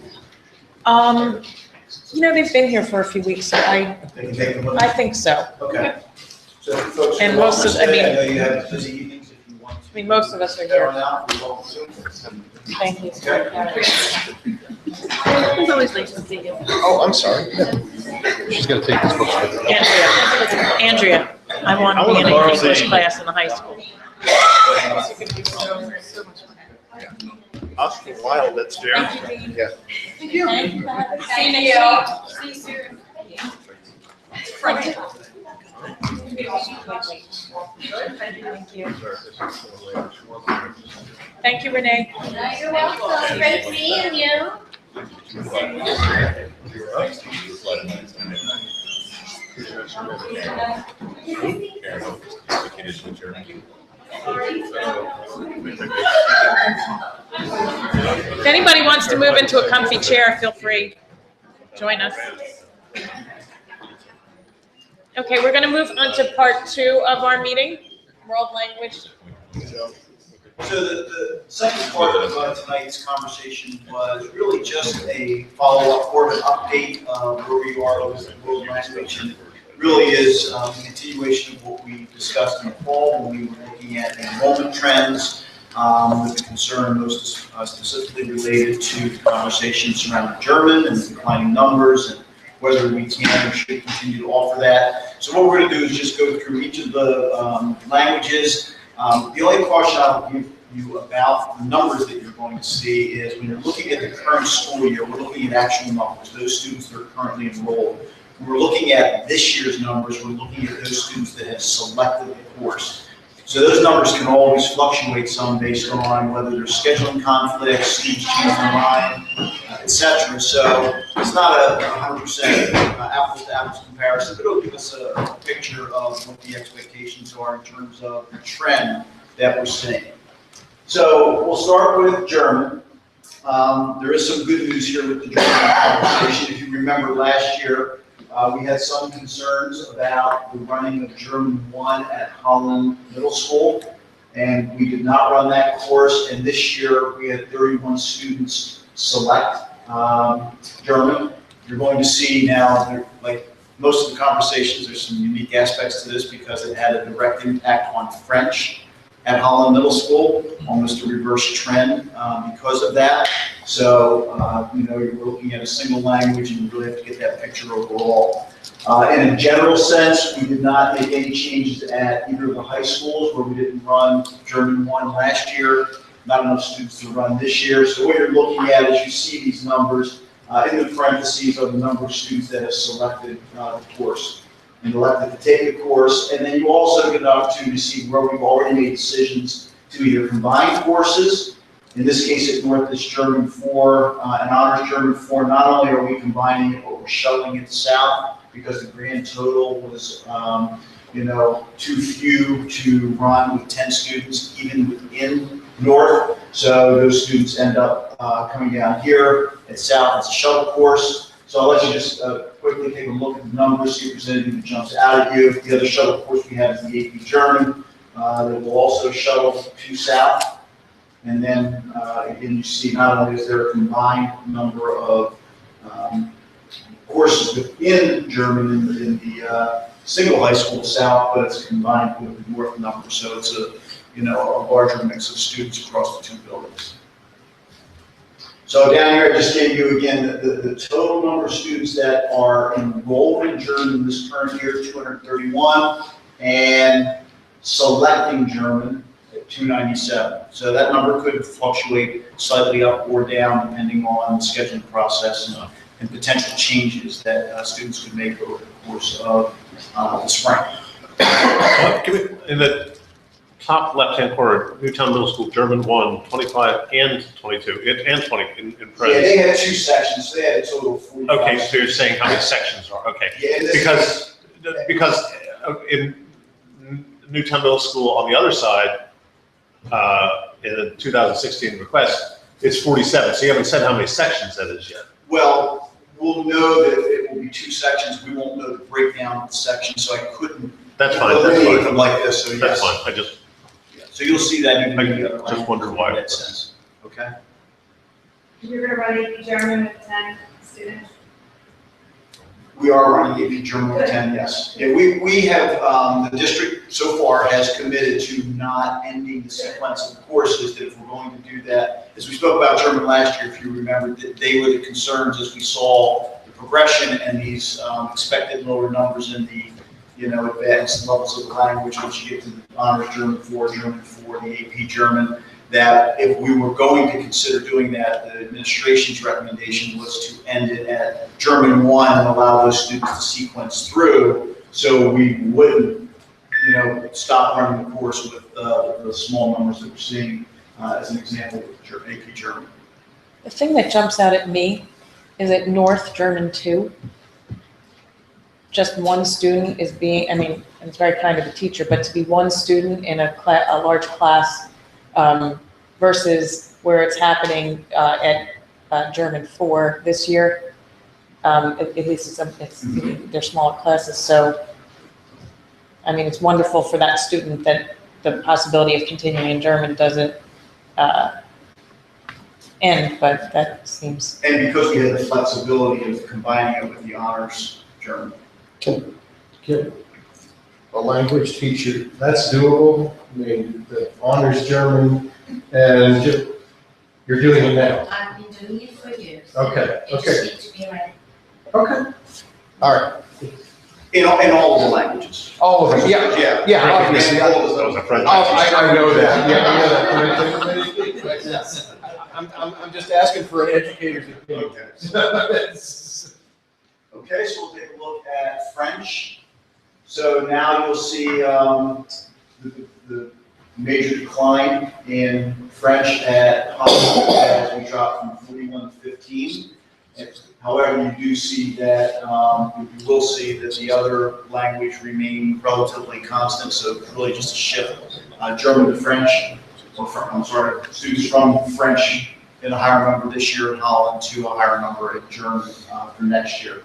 They've been here for a few weeks, so They can take them with I them? think so. Okay. So if folks. And are welcome most of- to I stay. mean- know you have busy evenings if you want to. I mean, most of us are Stay here. on out, you're welcome to. Thank you. Okay. It's always nice to see you. Oh, I'm sorry. She's gonna take this book with her. Andrea, I want to be in an English class in the high school. Oscar Wilde, that's Jerry. Yeah. See you soon. Thank you, Renee. You're welcome. Great seeing you. If anybody wants to move into a comfy chair, feel free. Join us. Okay, we're going to move on to part 2 of our meeting, world language. So the second part of tonight's conversation was really just a follow-up or an update of where we are with the world language. And really is a continuation of what we discussed in the fall when we were looking at enrollment trends with the concern most specifically related to the conversation surrounding German and the declining numbers and whether we can or should continue to offer that. So what we're going to do is just go through each of the languages. The only caution I'll give you about the numbers that you're going to see is when you're looking at the current school year, we're looking at actual numbers, those students that are currently enrolled. When we're looking at this year's numbers, we're looking at those students that have selected the course. So those numbers can always fluctuate some based on whether there's scheduling conflicts, students change their mind, et cetera. So it's not a 100% apples to apples comparison, but it'll give us a picture of what the expectations are in terms of the trend that we're seeing. So we'll start with German. There is some good news here with the German conversation. If you remember last year, we had some concerns about the running of German 1 at Holland Middle School, and we did not run that course. And this year, we had 31 students select German. You're going to see now, like most of the conversations, there's some unique aspects to this because it had a direct impact on French at Holland Middle School, almost a reverse trend because of that. So, you're looking at a single language and you really have to get that picture overall. In a general sense, we did not make any changes at either of the high schools where we didn't run German 1 last year, not enough students to run this year. So what you're looking at as you see these numbers, in the parentheses are the number of students that have selected the course and elected to take the course. And then you also get an opportunity to see where we've already made decisions to either combine courses. In this case, at North, German 4 and Honors German 4. Not only are we combining it, but we're shuttling it south because the grand total was, too few to run with 10 students, even within North. So those students end up coming down here at South. It's a shuttle course. So I'll let you just quickly take a look at the numbers, see if there's anything that jumps out at you. The other shuttle course we have is the AP German, that will also shuttle to South. And then, again, you see not only is there a combined number of courses within German in the single high school South, but it's combined with the North number. So it's a larger mix of students across the two buildings. So down here, I just gave you again the total number of students that are enrolled in German this current year, 231, and selecting German at 297. So that number could fluctuate slightly up or down depending on the scheduling process and potential changes that students could make over the course of the spring. In the top left-hand corner, Newtown Middle School, German 1, 25 and 22, and 20 in Yeah, present. they had two sections, so they had a total of 45. Okay, so you're saying how many sections are, okay. Yeah, and this- Because in Newtown Middle School on the other side, in the 2016 request, it's 47, so you haven't said how many sections that is yet. Well, we'll know that it will be two sections. We won't know the breakdown of the sections, so I couldn't That's fine, eliminate them like this, so yes. That's fine, I just So you'll see that in the just wondered why. in that sense, okay? You're gonna run AP German with 10 students? We are running AP German with 10, yes. Yeah, we have, the district so far has committed to not ending the sequence of courses, that if we're going to do that, as we spoke about German last year, if you remember, that they were the concerns as we saw the progression and these expected lower numbers in the advanced levels of the language, once you get to the honors German 4, the AP German, that if we were going to consider doing that, the administration's recommendation was to end it at German 1 and allow those students to sequence through, so we wouldn't, stop running the course with the small numbers that we're seeing, as an example with AP German. The thing that jumps out at me is that North German 2, just one student is being, and it's very kind of the teacher, but to be one student in a large class versus where it's happening at German 4 this year, at least they're smaller classes. So, it's wonderful for that student that the possibility of continuing in German doesn't end, but that seems. And because we have the flexibility of combining it with the honors German. Can a language teacher, that's doable? The honors German, and you're doing it now? I've been doing it for years. Okay, It okay, just needs to be ready. okay. All right. In all of the languages. All of it, yeah, obviously. And all of That was a French. I know that, I know that. I'm just asking for an educator's opinion. Okay, so we'll take a look at French. So now you'll see the major decline in French at Holland as we drop from 41 to 15. However, you do see that, you will see that the other language remain relatively constant, so it's really just a shift. German to French, students from French in a higher number this year in Holland to a higher number in German for next year.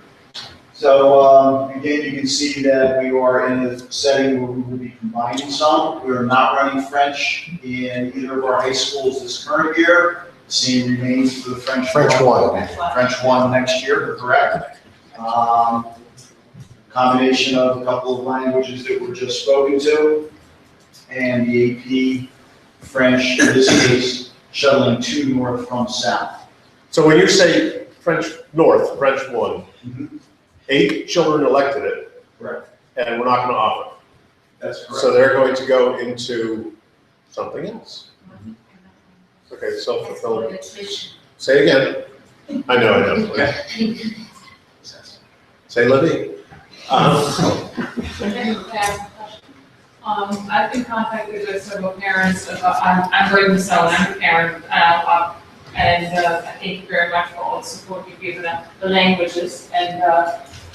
So again, you can see that we are in a setting where we will be combining some. We are not running French in either of our high schools this current year. The same remains for the French 1 next year, correct? Combination of a couple of languages that were just spoken to, and the AP French, in this case, shuttling to North from South. So when you say French North, French 1, Mhm. 8 children elected it, Correct. and we're not going to offer. That's correct. So they're going to go into something else. Okay, self-fulfilling. Say it again. I know. Okay. Say Libby. I've been contacted with several parents about, I'm Braden Stone, I'm a parent, and I thank you very much for all the support you've given the languages. And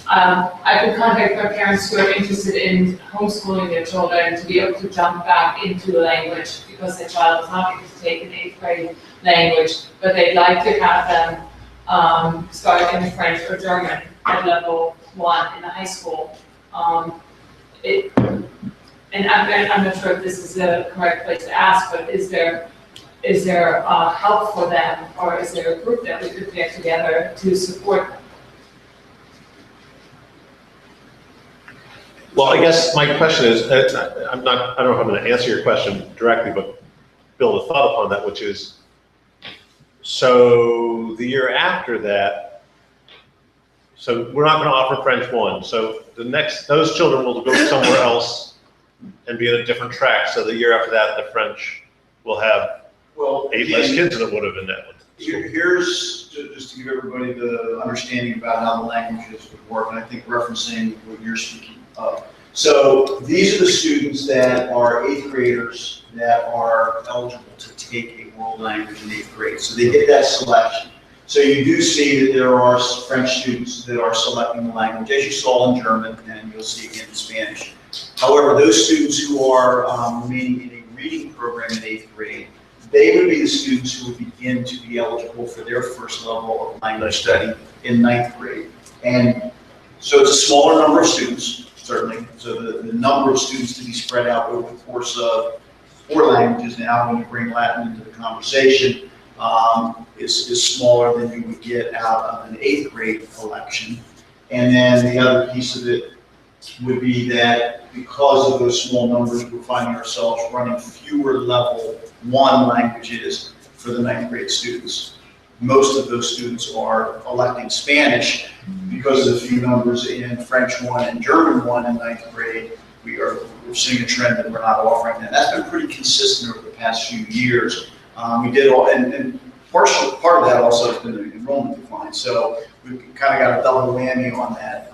I've been contacted by parents who are interested in homeschooling their children to be able to jump back into a language because their child is not able to take an 8th grade language, but they'd like to have them start in French or German at level 1 in the high school. and I'm not sure if this is the correct place to ask, but is there help for them, or is there a group that we could get together to support them? Well, I guess my question is, I don't know if I'm going to answer your question directly, but build a thought upon that, which is, so the year after that, so we're not going to offer French 1. So those children will go somewhere else and be in a different track. So the year after that, the French will have 8 less kids than it would have in that one. Here's, just to give everybody the understanding about how the languages would work, and I think referencing what you're speaking of. So these are the students that are 8th graders that are eligible to take a world language in 8th grade. So they get that selection. So you do see that there are French students that are selecting the language, as you saw in German, and you'll see again in Spanish. However, those students who are remaining in a reading program in 8th grade, they would be the students who would begin to be eligible for their first level of language study in 9th grade. And so it's a smaller number of students, certainly. So the number of students to be spread out over the course of 4 languages now, when you bring Latin into the conversation, is smaller than you would get out of an 8th grade election. And then the other piece of it would be that because of those small numbers, we're finding ourselves running fewer level 1 languages for the 9th grade students. Most of those students are electing Spanish because of the few numbers in French 1 and German 1 in 9th grade. We're seeing a trend that we're not offering that. That's been pretty consistent over the past few years. We did all, and part of that also has been the enrollment decline. So we've kind of got a double whammy on that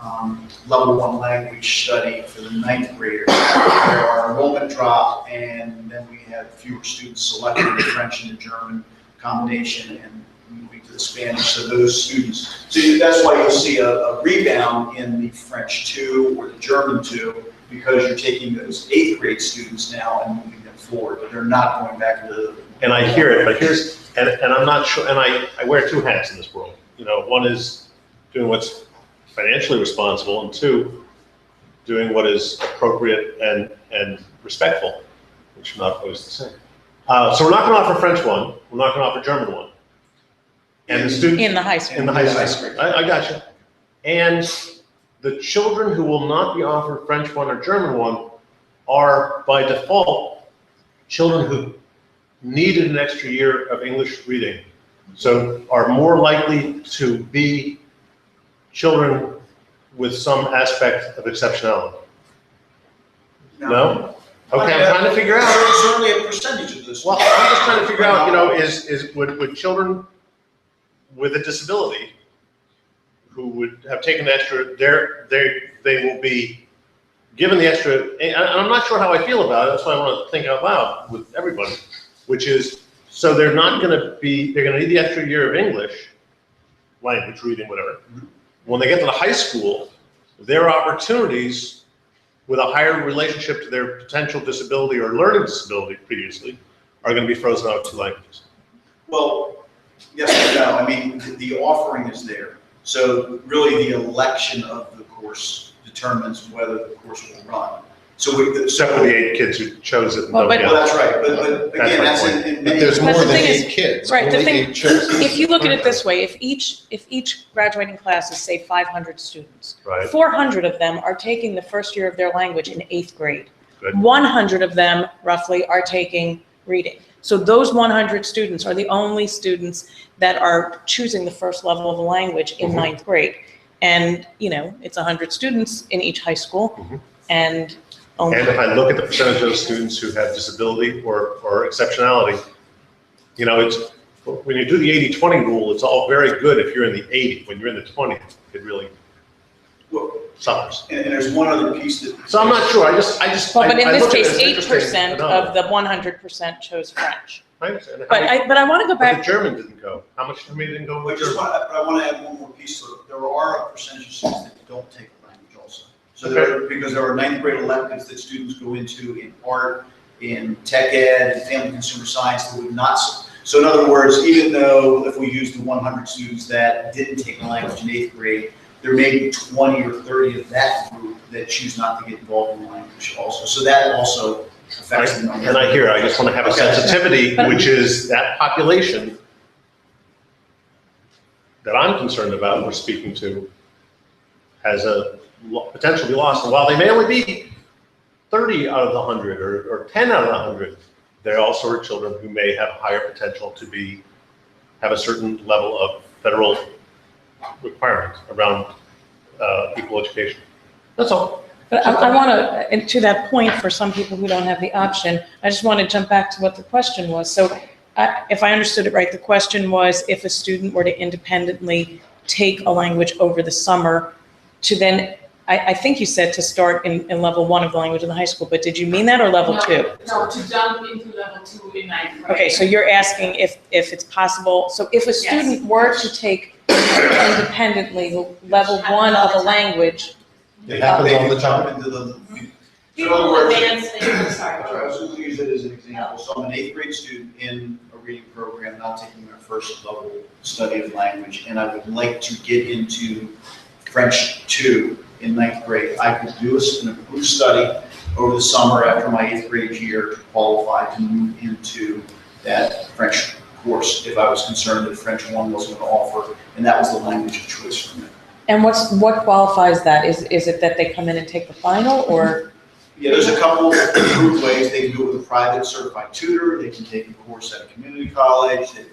level 1 language study for the 9th graders, where our enrollment dropped, and then we had fewer students selecting the French and the German combination and moving to the Spanish. So those students, so that's why you'll see a rebound in the French 2 or the German 2, because you're taking those 8th grade students now and moving them forward, but they're not going back to the. And I hear it, but and I'm not sure, and I wear 2 hats in this world. You know, one is doing what's financially responsible, and 2, doing what is appropriate and respectful, which are not always the same. So we're not going to offer French 1. We're not going to offer German 1. And the students In the high school. in the high school. I got you. And the children who will not be offered French 1 or German 1 are by default children who needed an extra year of English reading, so are more likely to be children with some aspect of exceptionality. No? Okay, I'm trying to figure out. Certainly a percentage of this. Well, I'm just trying to figure out, you know, would children with a disability who would have taken extra, they will be given the extra, and I'm not sure how I feel about it, that's why I want to think out loud with everybody, which is, so they're going to need the extra year of English, language, reading, whatever. When they get to the high school, their opportunities with a higher relationship to their potential disability or learning disability previously are going to be frozen out of 2 languages. Well, yes and no. I mean, the offering is there. So really the election of the course determines whether the course will run. So Except for the 8 kids who chose it and Well, don't but- get Well, it. that's right, but again, that's in many. There's more But the than thing is- 8 kids. Right, the Only thing, 8 chose. if you look at it this way, if each graduating class is, say, 500 students, Right. 400 of them are taking the first year of their language in 8th grade. Good. 100 of them, roughly, are taking reading. So those 100 students are the only students that are choosing the first level of the language in 9th grade. And, you know, it's 100 students in each high school, and only. And if I look at the percentage of students who have disability or exceptionality, you know, it's, when you do the 80-20 rule, it's all very good if you're in the 80. When you're in the 20, it really suffers. And there's one other piece that. So I'm not sure, I just. Well, but in I this look at it case, as interesting 8% to know. of the 100% chose French. I understand. But I want to go But back. the German didn't go. How many didn't go I with just German? I want to add one more piece to it. There are a percentage of students that don't take the language also. So because there are 9th grade electives that students go into in art, in tech ed, and family consumer science that would not. So in other words, even though if we use the 100 students that didn't take the language in 8th grade, there may be 20 or 30 of that group that choose not to get involved in language also. So that also affects the number. And I hear, I just want to have a Okay. sensitivity, which is that population that I'm concerned about, we're speaking to, has a potential to be lost. And while they may only be 30 out of the 100 or 10 out of the 100, there also are children who may have higher potential to have a certain level of federal requirement around equal education. That's all. But I want to, and to that point, for some people who don't have the option, I just want to jump back to what the question was. So if I understood it right, the question was if a student were to independently take a language over the summer to then, I think you said to start in level 1 of the language in the high school, but did you mean that or level 2? No, to jump into level 2 in ninth grade. Okay, so you're asking if it's possible, so if a student were to take independently level 1 of a language, It happens all the time. Into the, People who advance, I'm sorry. sorry, I was going to use it as an example. So I'm an 8th grade student in a reading program, not taking my first level study of language, and I would like to get into French 2 in 9th grade. I could do an improved study over the summer after my 8th grade year to qualify to move into that French course if I was concerned that French 1 wasn't going to offer, and that was the language of choice for me. and what qualifies that? Is it that they come in and take the final, or? Yeah, there's a couple of improved ways. They can do it with a private certified tutor. They can take a course at a community college. They could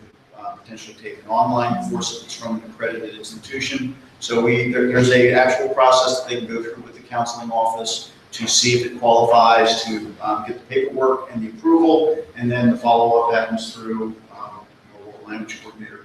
potentially take an online course if it's from an accredited institution. So there's a actual process that they can go through with the counseling office to see if it qualifies, to get the paperwork and the approval, and then the follow-up happens through a language coordinator.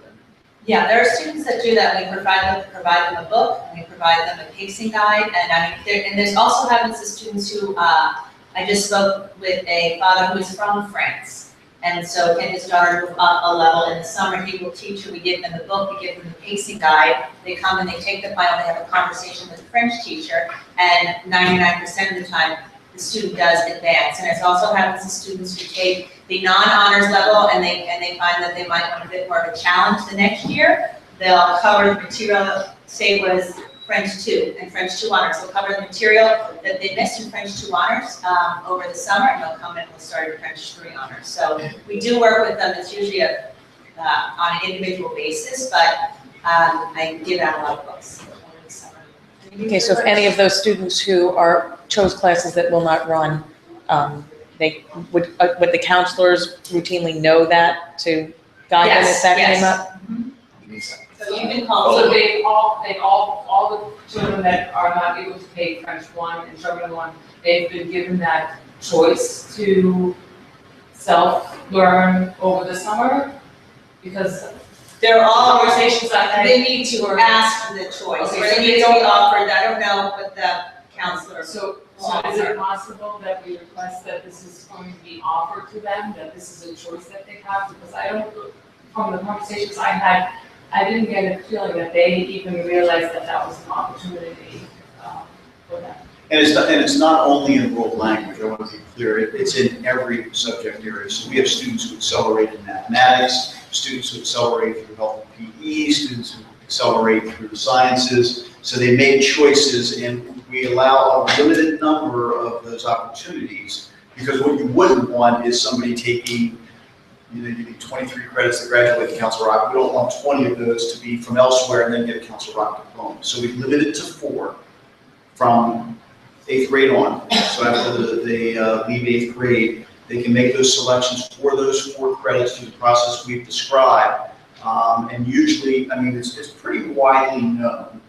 Yeah, there are students that do that. We provide them a book, and we provide them a pacing guide, and there's also happens to students who, I just spoke with a father who is from France, and so can his daughter move up a level in the summer? He will teach her. We give them the book, we give them the pacing guide. They come and they take the final. They have a conversation with the French teacher, and 99% of the time, the student does advance. And it also happens to students who take the non-honors level and they find that they might want a bit more of a challenge the next year. They'll cover the material, say it was French 2 and French 2 honors. They'll cover the material that they missed in French 2 honors over the summer, and they'll come in and we'll start in French 3 honors. So we do work with them. It's usually on an individual basis, but I give out a lot of books over the summer. Okay, so if any of those students who chose classes that will not run, they would the counselors routinely know that to guide them if that came up? So you can call. So all the children that are not able to take French 1 and German 1, they've been given that choice to self-learn over the summer? Because they're all conversations I've had. They need to ask for the choice, Okay, or so they they need to don't- be offered, I don't know what the counselor. So is it possible that we request that this is going to be offered to them, that this is a choice that they have? Because I don't, from the conversations I had, I didn't get a feeling that they even realized that that was an opportunity for them. And it's not only in world language, I want to be clear, it's in every subject area. So we have students who accelerate in mathematics, students who accelerate through health and PE, students who accelerate through the sciences. So they made choices, and we allow a limited number of those opportunities, because what you wouldn't want is somebody taking, you need 23 credits to graduate Council Rock. We don't want 20 of those to be from elsewhere and then get a Council Rock diploma. So we've limited it to 4 from 8th grade on. So after they leave 8th grade, they can make those selections for those 4 credits through the process we've described. And usually, I mean, it's pretty widely known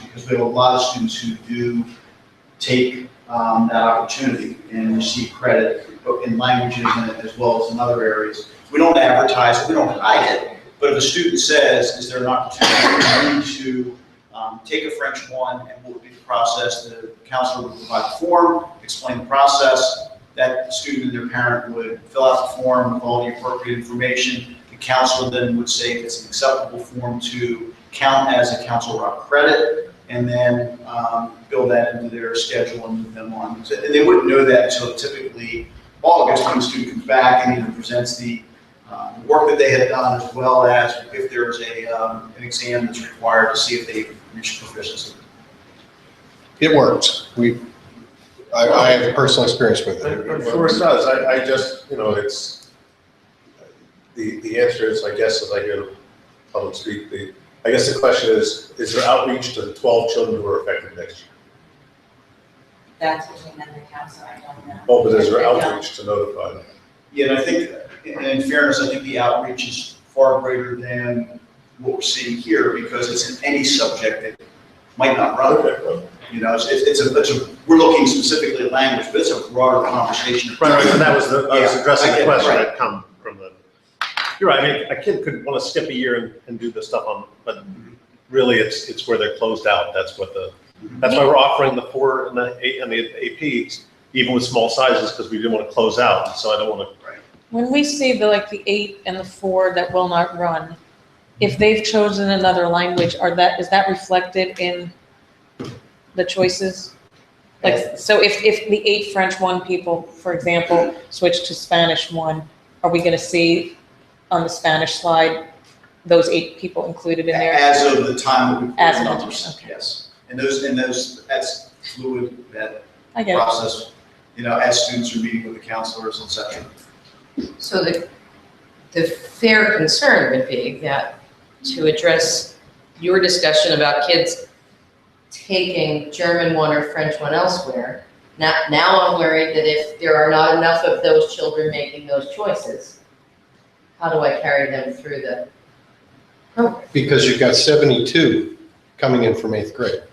because we have a lot of students who do take that opportunity and receive credit in languages as well as in other areas. We don't advertise it, we don't hide it, but if a student says, is there an opportunity to take a French 1, and what would be the process? The counselor would provide the form, explain the process. That student and their parent would fill out the form with all the appropriate information. The counselor then would say if it's an acceptable form to count as a Council Rock credit, and then build that into their schedule and move them on. So they wouldn't know that until typically August, when the student comes back and either presents the work that they had done, as well as if there's an exam that's required to see if they reach proficiency. It works. I have personal experience with it. I'm sure it does. I just, it's, the answer is, I guess, as I hear the public speak, I guess the question is there outreach to the 12 children who are affected next year? That's between them and the counselor, I don't know. Oh, but is there outreach to notify them? Yeah, and I think, in fairness, I think the outreach is far greater than what we're seeing here, because it's in any subject that might not run. We're looking specifically at language, but it's a broader conversation. Right, and that was I was addressing the question right. that come from the, you're right, I mean, a kid could want to skip a year and do this stuff but really it's where they're closed out. That's why we're offering the 4 and the 8 and the APs, even with small sizes, because we didn't want to close out, so I don't want to. When we see the 8 and the 4 that will not run, if they've chosen another language, is that reflected in the choices? So if the 8 French 1 people, for example, switch to Spanish 1, are we going to see on the Spanish slide those 8 people included in there? As of the time that we put As the of the numbers, time, okay. yes. And those, that's fluid, that I get it. process, as students are meeting with the counselors, et cetera. So the fair concern would be that to address your discussion about kids taking German 1 or French 1 elsewhere, now I'm worried that if there are not enough of those children making those choices, how do I carry them through the program? Because you've got 72 coming in from 8th grade.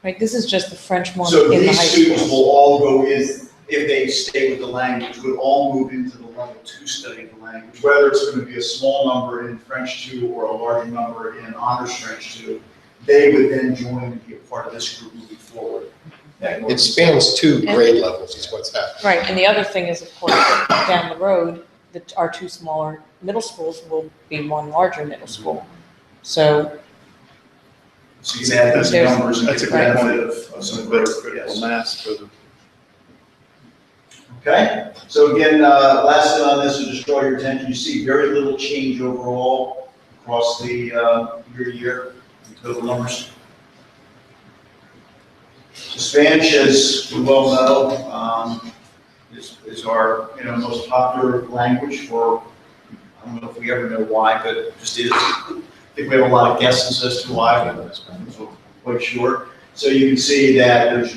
Right, this is just the French 1 So in the these high students school. will all go in, if they stay with the language, would all move into the level 2 study of the language, whether it's going to be a small number in French 2 or a larger number in Honors French 2, they would then join and be a part of this group moving forward. It spans 2 grade levels is what's happening. Right, and the other thing is, of course, down the road, our 2 smaller middle schools will be 1 larger middle school. So you can add those There's- numbers and get That's a the good benefit point. of Some some better growth. critical Yes. mass for the. Okay, so again, last thing on this, to just draw your attention, you see very little change overall across the year to year in total numbers. So Spanish, as we well know, is our most popular language for, I don't know if we ever know why, but it just is. I think we have a lot of guesses as to why, but I'm quite sure. So you can see that there's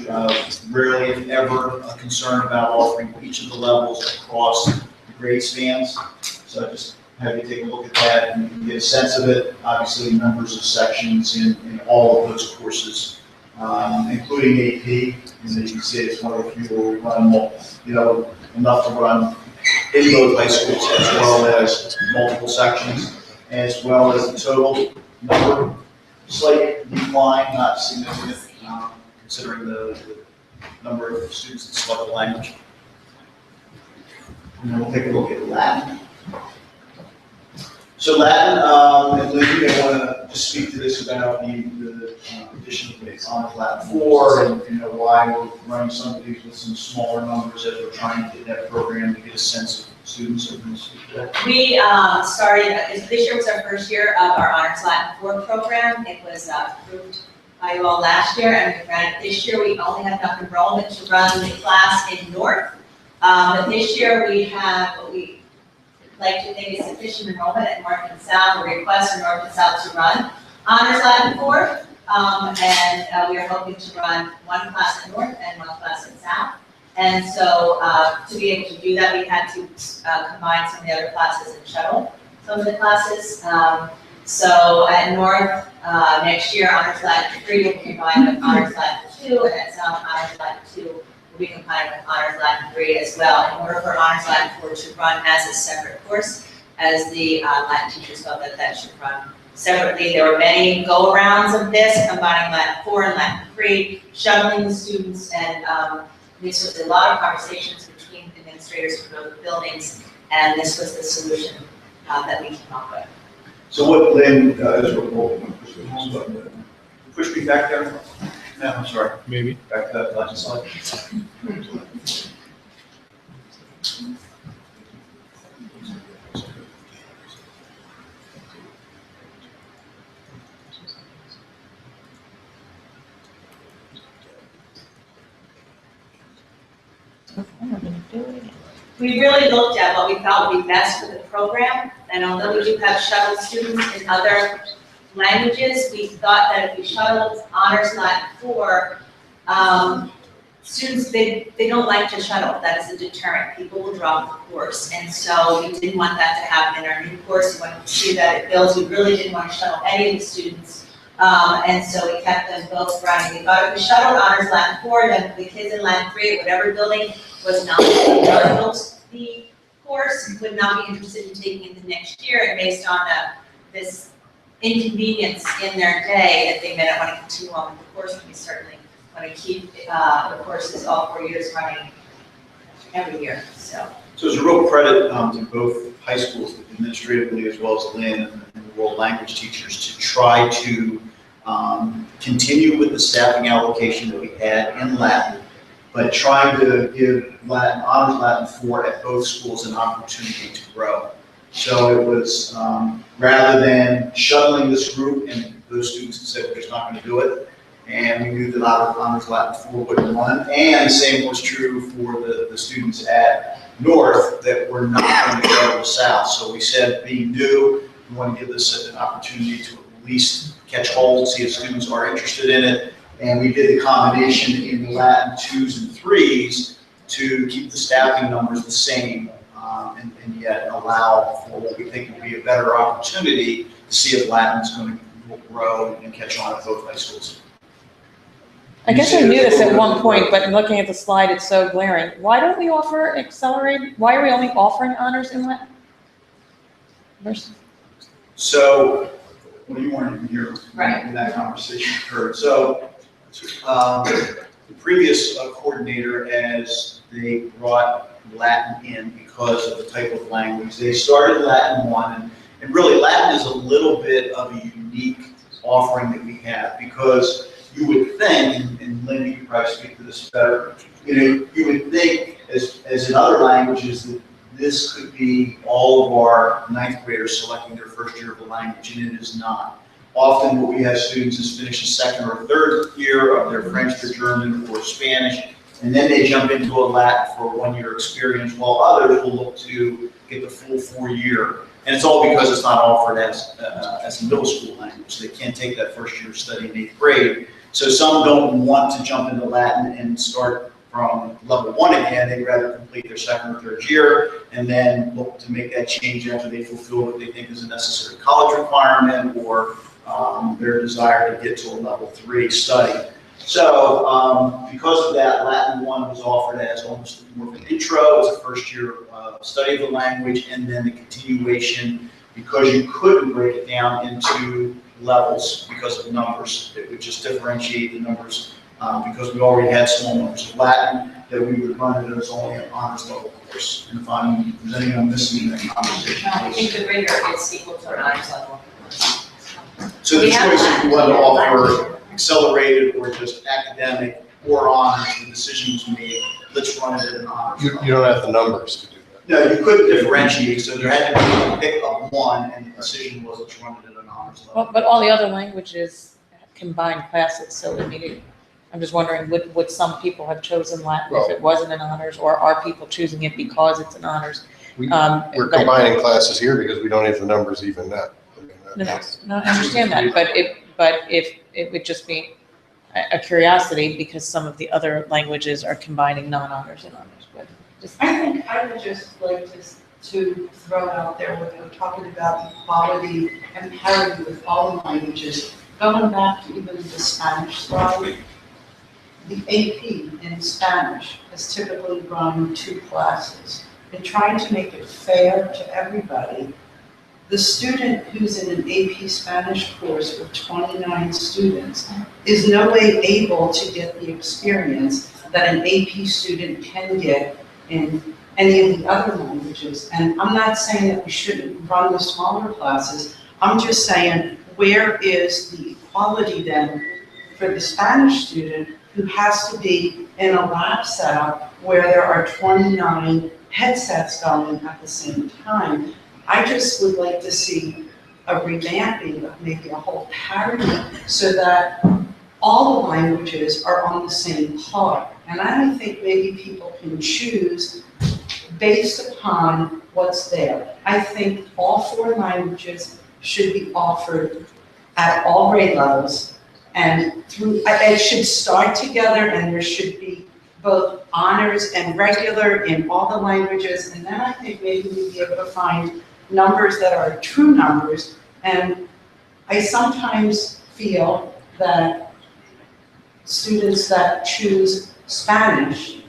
rarely, if ever, a concern about offering each of the levels across the grade spans. So I just have you take a look at that and get a sense of it. Obviously, numbers of sections in all of those courses, including AP. And as you can see, it's one of the few where we run, enough to run in both high schools, as well as multiple sections, as well as the total number. Slight decline, not significant, considering the number of students that select the language. And then we'll take a look at Latin. So Latin, and Lynn, you may want to just speak to this about the addition of Latin 4 and why we're running some of these with some smaller numbers as we're trying to get that program to get a sense of students. We started, this year was our first year of our Honors Latin 4 program. It was approved by you all last year, and we ran it this year. We only have enough enrollment to run the class in North. But this year we have what we like to think is sufficient enrollment at North and South. We request for North and South to run Honors Latin 4. And we are hoping to run 1 class in North and 1 class in South. And so to be able to do that, we had to combine some of the other classes and shuttle some of the classes. So at North, next year, Honors Latin 3 will be combined with Honors Latin 2, and at South, Honors Latin 2 will be combined with Honors Latin 3 as well, in order for Honors Latin 4 to run as a separate course, as the Latin teachers felt that should run separately. There were many go-arounds of this, combining Latin 4 and Latin 3, shuttling the students, and this was a lot of conversations between administrators from both buildings, and this was the solution that we came up with. So what Lynn, push me back there? No, I'm sorry. Maybe. Back to that last slide. We really looked at what we thought would be best for the program, and although we do have shuttle students in other languages, we thought that if we shuttled Honors Latin 4, students, they don't like to shuttle. That is a deterrent. People will drop the course, and so we didn't want that to happen in our new course. We wanted to see that it builds. We really didn't want to shuttle any of the students, and so we kept them both running. We thought if we shuttled Honors Latin 4, then the kids in Latin 3 at whatever building was not the course would not be interested in taking it the next year, and based on this inconvenience in their day, that they may not want to continue on with the course, we certainly want to keep the courses all 4 years running every year. So it's a real credit to both high schools, administratively as well as Lynn and the world language teachers, to try to continue with the staffing allocation that we had in Latin, but trying to give Latin, Honors Latin 4 at both schools an opportunity to grow. So it was, rather than shuttling this group and those students said, we're just not going to do it, and we knew that Honors Latin 4 wouldn't run, and the same was true for the students at North that were not going to go to South. So we said, being new, we want to give this an opportunity to at least catch hold, see if students are interested in it. And we did the combination in the Latin 2s and 3s to keep the staffing numbers the same, and yet allow for what we think will be a better opportunity to see if Latin's going to grow and catch on at both high schools. I guess I knew this at one point, but looking at the slide, it's so glaring. Why don't we offer accelerated? Why are we only offering honors in Latin? So, well, you weren't even here when that conversation occurred. So, the previous coordinator, as they brought Latin in because of the type of language, they started Latin 1, and really Latin is a little bit of a unique offering that we have, because you would think, and Lynn, you could probably speak to this better, you would think, as in other languages, that this could be all of our 9th graders selecting their first year of the language, and it is not. Often what we have students is finish the 2nd or 3rd year of their French or German or Spanish, and then they jump into a Latin for a 1-year experience, while others will look to get the full 4-year. And it's all because it's not offered as a middle school language. They can't take that first year of study in 8th grade. So some don't want to jump into Latin and start from level 1 again. They'd rather complete their 2nd or 3rd year and then look to make that change after they fulfill what they think is a necessary college requirement, or their desire to get to a level 3 study. So because of that, Latin 1 was offered as almost more of an intro, as a first year study of the language, and then the continuation, because you couldn't break it down into levels because of numbers. It would just differentiate the numbers because we already had small numbers of Latin, that we would run it as only an honors level course. And if there's anything I'm missing in that conversation, I think the rigor is equal to an honors level. So the choice, if you want to offer accelerated or just academic or honors, the decision was made, let's run it at an honors level. You don't have the numbers to do that. No, you couldn't differentiate, so there had to be a pick of one, and the decision was let's run it at an honors level. But all the other languages combine classes, so I mean, I'm just wondering, would some people have chosen Latin if it wasn't an honors, or are people choosing it because it's an honors? We're combining classes here because we don't have the numbers even now. No, I understand that, but if it would just be a curiosity, because some of the other languages are combining non-honors and honors, but just. I think I would just like to throw out there when we're talking about equality and parity with all the languages, going back to even the Spanish slide, the AP in Spanish is typically run 2 classes. And trying to make it fair to everybody, the student who's in an AP Spanish course with 29 students is no way able to get the experience that an AP student can get in any of the other languages. And I'm not saying that we shouldn't run the smaller classes. I'm just saying, where is the equality then for the Spanish student who has to be in a lab setup where there are 29 headsets going at the same time? I just would like to see a revamping of maybe a whole parity so that all the languages are on the same par. And I don't think maybe people can choose based upon what's there. I think all 4 languages should be offered at all grade levels, and it should start together, and there should be both honors and regular in all the languages, and then I think maybe we'd be able to find numbers that are true numbers. And I sometimes feel that students that choose Spanish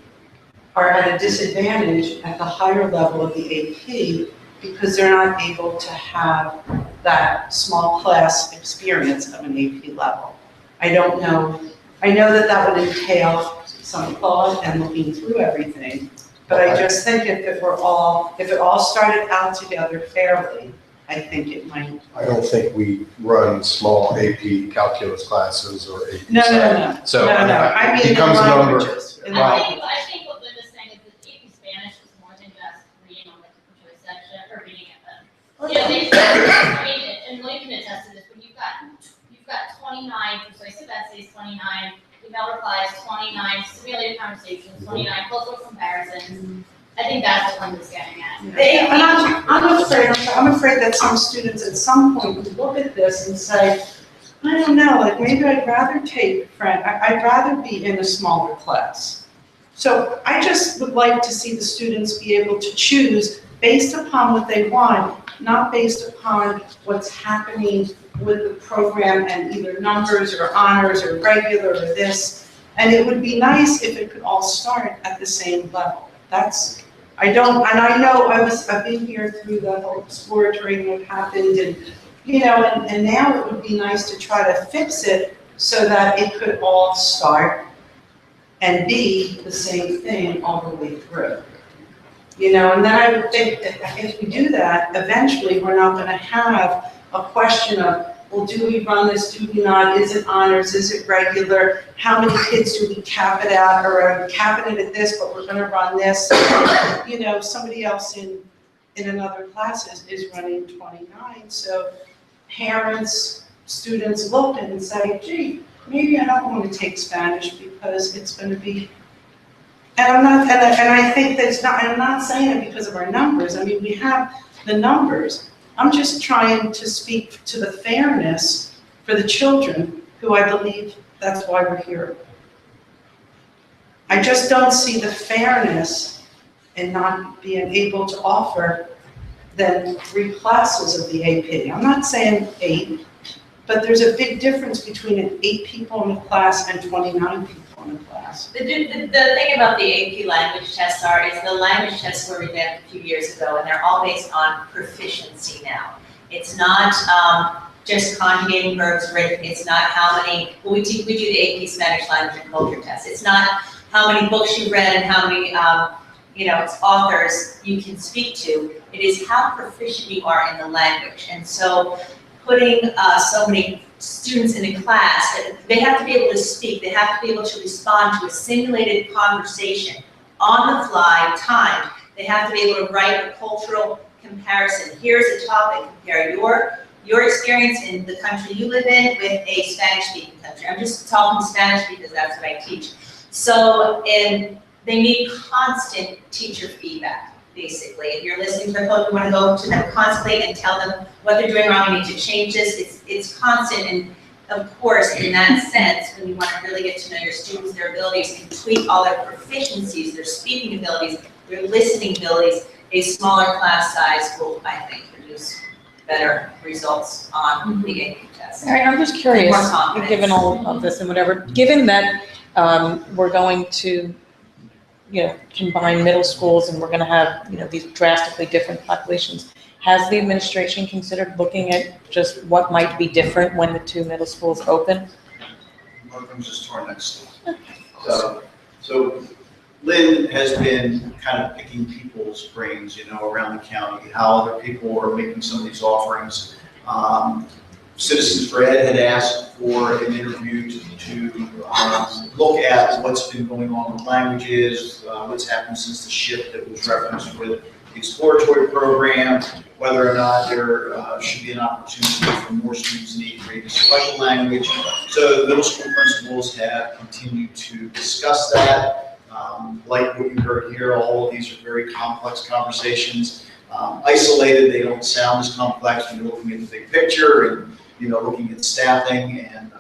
are at a disadvantage at the higher level of the AP because they're not able to have that small class experience of an AP level. I don't know. I know that that would entail some thought and looking through everything, but I just think if it all started out together fairly, I think it might. I don't think we run small AP calculus classes or AP. No. So No. I mean, it becomes a number. in the languages. I think what Linda's saying is that AP Spanish is more than just reading on the choice section or reading at them. Yeah, I mean, and William can attest to this, when you've got 29 persuasive essays, 29 email replies, 29 simulated conversations, 29 cultural comparisons. I think that's what Linda's getting at. And I'm afraid that some students at some point would look at this and say, I don't know, like maybe I'd rather take I'd rather be in a smaller class. So I just would like to see the students be able to choose based upon what they want, not based upon what's happening with the program and either numbers or honors or regular or this. And it would be nice if it could all start at the same level. I know I've been here through the whole exploratory what happened and, and now it would be nice to try to fix it so that it could all start and be the same thing all the way through. And then I would think that if we do that, eventually we're not gonna have a question of, well, do we run this, do we not, is it honors, is it regular, how many kids do we cap it at, or are we capping it at this, but we're gonna run this. Somebody else in another class is running 29, so parents, students look and say, gee, maybe I don't want to take Spanish because it's going to be, and I think that's not, I'm not saying it because of our numbers. I mean, we have the numbers. I'm just trying to speak to the fairness for the children who I believe that's why we're here. I just don't see the fairness in not being able to offer then 3 classes of the AP. I'm not saying 8, but there's a big difference between 8 people in a class and 29 people in a class. The thing about the AP language tests is the language tests were revamped a few years ago, and they're all based on proficiency now. It's not just conjugating verbs written. It's not how many, we do the AP Spanish language and culture test. It's not how many books you read and how many authors you can speak to. It is how proficient you are in the language. And so putting so many students in a class, they have to be able to speak, they have to be able to respond to a simulated conversation on the fly, timed. They have to be able to write a cultural comparison. Here's a topic, compare your experience in the country you live in with a Spanish-speaking country. I'm just talking Spanish because that's what I teach. So, they need constant teacher feedback, basically. If you're listening to the book, you want to go to them constantly and tell them what they're doing wrong, you need to change this. It's constant, and of course, in that sense, when you want to really get to know your students, their abilities, and tweak all their proficiencies, their speaking abilities, their listening abilities, a smaller class size will, I think, produce better results on the AP test. All right, I'm just curious, More confidence. given all of this and whatever, given that we're going to combine middle schools and we're going to have, these drastically different populations. Has the administration considered looking at just what might be different when the 2 middle schools open? One of them is to our next slide. So Lynn has been kind of picking people's brains, around the county, how other people are making some of these offerings. Citizens for Ed had asked for an interview to look at what's been going on with languages, what's happened since the shift that was referenced with the exploratory program, whether or not there should be an opportunity for more students in 8th grade to special language. So the middle school principals have continued to discuss that. Like what you heard here, all of these are very complex conversations. Isolated, they don't sound as complex when you're looking at the big picture and, looking at staffing and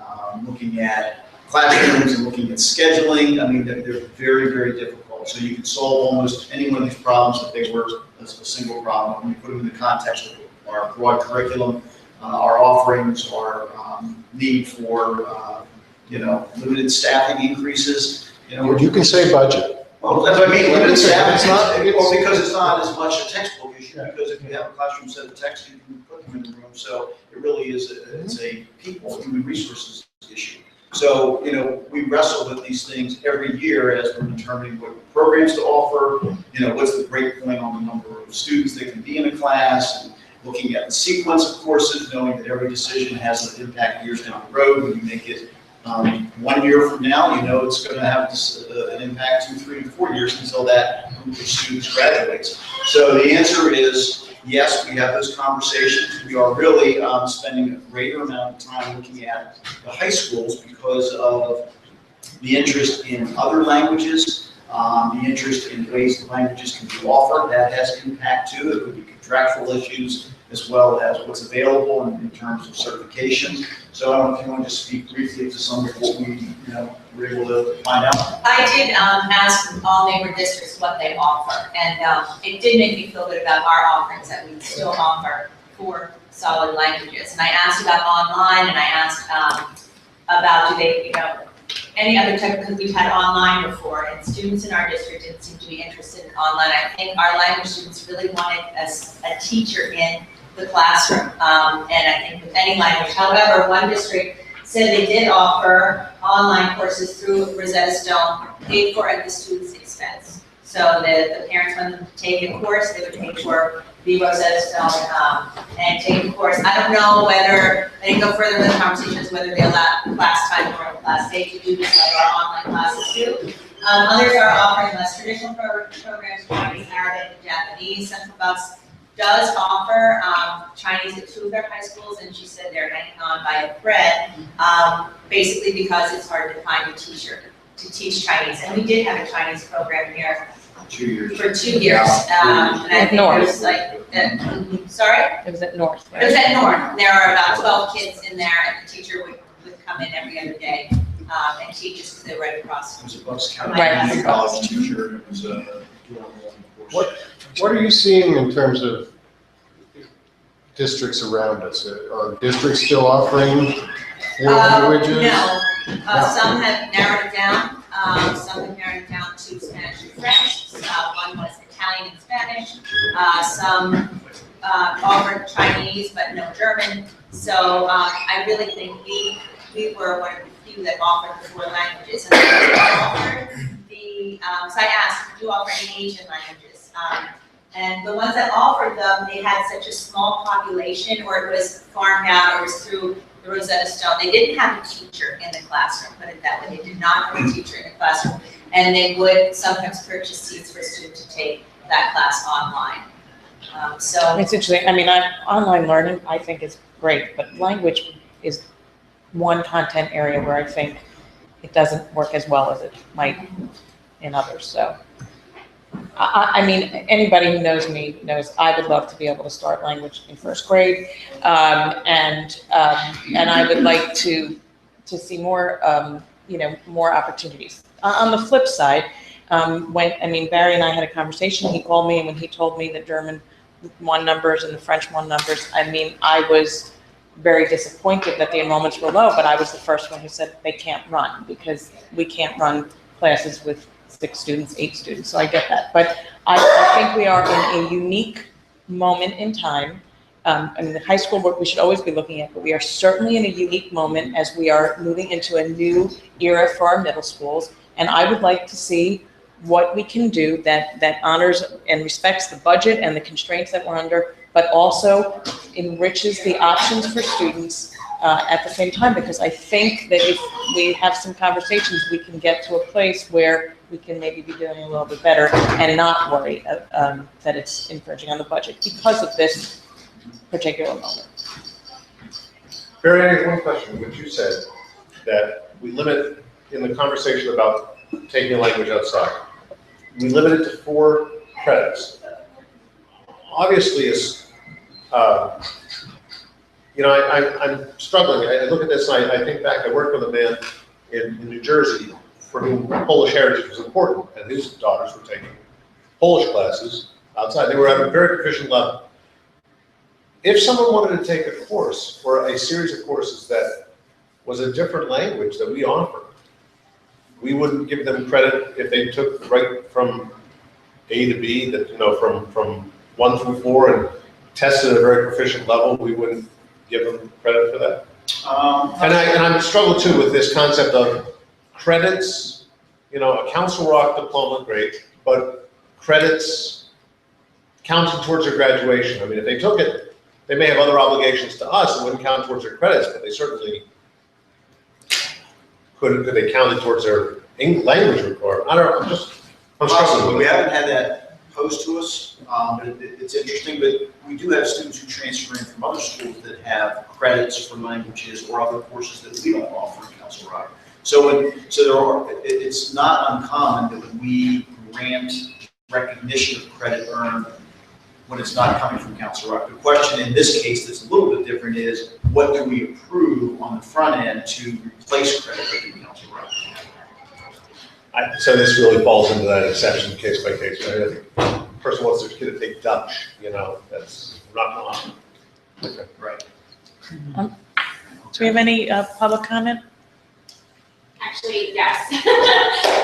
looking at classrooms and looking at scheduling. I mean, they're very, very difficult. So you can solve almost any one of these problems if they were a single problem. When you put them in the context of our broad curriculum, our offerings, our need for, limited staffing increases. You can say budget. Well, that's what I mean, limited staffing, It's not- well, because it's not as much a textbook issue, because if you have a classroom set of text, you can put them in the room. So it really is, it's a human resources issue. So, we wrestle with these things every year as we're determining what programs to offer, what's the break point on the number of students that can be in a class, and looking at the sequence of courses, knowing that every decision has an impact years down the road. When you make it 1 year from now, it's going to have an impact 2, 3, and 4 years until that group of students graduates. So the answer is yes, we have those conversations. We are really spending a greater amount of time looking at the high schools because of the interest in other languages, the interest in ways the languages can be offered. That has impact too. It could be contractual issues as well as what's available in terms of certification. So I don't know if you want to just speak briefly to some of what we were able to find out. I did ask all neighbor districts what they offer, and it did make me feel good about our offerings that we still offer for solid languages. And I asked about online, and I asked about do they, any other type, because we've had online before, and students in our district didn't seem to be interested in online. I think our language students really wanted a teacher in the classroom, and I think with any language. However, one district said they did offer online courses through Rosetta Stone, paid for at the student's expense. So the parents, when they take a course, they would pay for the Rosetta Stone and take the course. I don't know whether, I didn't go further with the conversations, whether they allow class time or class day to do this like our online classes do. Others are offering less traditional programs, Chinese, Arabic, and Japanese. Central Bucks does offer Chinese at 2 of their high schools, and she said they're hanging on by a thread, basically because it's hard to find a teacher to teach Chinese. And we did have a Chinese program here 2 years. for 2 years. And I think it was like, sorry? It was at North, It was at North. There are about 12 kids in there, and the teacher would come in every other day and teach us because they were right across. It was a Bucks County Right. Community College teacher. It was a What are you seeing in terms of districts around us? Are districts still offering 4 languages? No. Some have narrowed it down. Some have narrowed it down to Spanish and French. One was Italian and Spanish. Some offered Chinese, but no German. So I really think we were one of the few that offered the 4 languages. And we offered so I asked, do you offer any Asian languages? And the ones that offered them, they had such a small population, or it was farmed out, or it was through the Rosetta Stone. They didn't have a teacher in the classroom, put it that way. They did not have a teacher in the classroom. And they would sometimes purchase seats for students to take that class online. So It's interesting. I mean, online learning, I think is great, but language is one content area where I think it doesn't work as well as it might in others. So, I mean, anybody who knows me knows I would love to be able to start language in 1st grade, and I would like to see more, more opportunities. On the flip side, Barry and I had a conversation. He called me, and when he told me the German 1 numbers and the French 1 numbers, I was very disappointed that the enrollments were low, but I was the first one who said they can't run because we can't run classes with 6 students, 8 students, so I get that. But I think we are in a unique moment in time. The high school work we should always be looking at, but we are certainly in a unique moment as we are moving into a new era for our middle schools. And I would like to see what we can do that honors and respects the budget and the constraints that we're under, but also enriches the options for students at the same time, because I think that if we have some conversations, we can get to a place where we can maybe be doing a little bit better and not worry that it's infringing on the budget because of this particular moment. Barry, I have one question. What you said, that we limit in the conversation about taking a language outside, we limit it to 4 credits. Obviously, it's, you know, I'm struggling. I look at this and I think back, I worked with a man in New Jersey for whom Polish heritage was important, and his daughters were taking Polish classes outside. They were at a very proficient level. If someone wanted to take a course or a series of courses that was a different language that we offer, we wouldn't give them credit if they took right from A to B, that, you know, from 1 through 4 and tested at a very proficient level. We wouldn't give them credit for that. And I'm struggling too with this concept of credits. You know, a Council Rock diploma, great, but credits counting towards their graduation. I mean, if they took it, they may have other obligations to us that wouldn't count towards their credits, but they certainly could they count it towards their language requirement? I don't know, I'm struggling with We it. haven't had that posed to us, but it's interesting, but we do have students who transfer in from other schools that have credits for languages or other courses that we don't offer in Council Rock. So it's not uncommon that we grant recognition of credit earned when it's not coming from Council Rock. The question in this case that's a little bit different is, what do we approve on the front end to replace credit in Council Rock? So this really falls into that exception, case by case. Right? I think a person wants their kid to take Dutch, you know, that's not common. Okay. Right. Do we have any public comment? Actually, yes.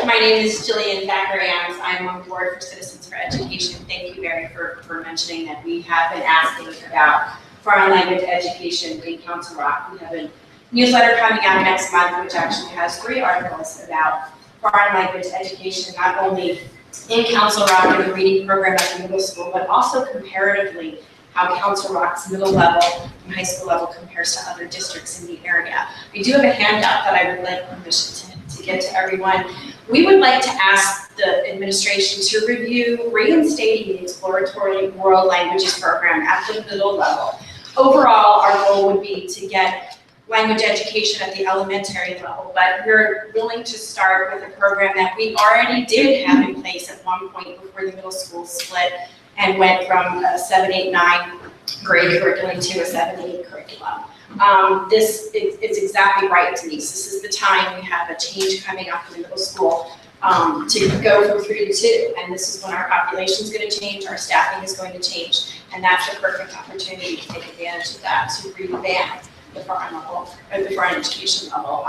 My name is Jillian Thacker-Ams. I'm on board for Citizens for Education. Thank you, Mary, for mentioning that. We have been asking about foreign language education in Council Rock. We have a newsletter coming out next month, which actually has 3 articles about foreign language education, not only in Council Rock in the reading program at the middle school, but also comparatively how Council Rock's middle level and high school level compares to other districts in the area. We do have a handout that I would like permission to get to everyone. We would like to ask the administration to review reinstating the exploratory world languages program at the middle level. Overall, our goal would be to get language education at the elementary level, but we're willing to start with a program that we already did have in place at one point before the middle school split and went from a 7, 8, 9 grade curriculum to a 7, 8 curriculum. This is exactly right, Denise. This is the time we have a change coming up in the middle school to go from 3 to 2. And this is when our population is going to change, our staffing is going to change, and that's a perfect opportunity to take advantage of that, to revamp the foreign level, or the foreign education level.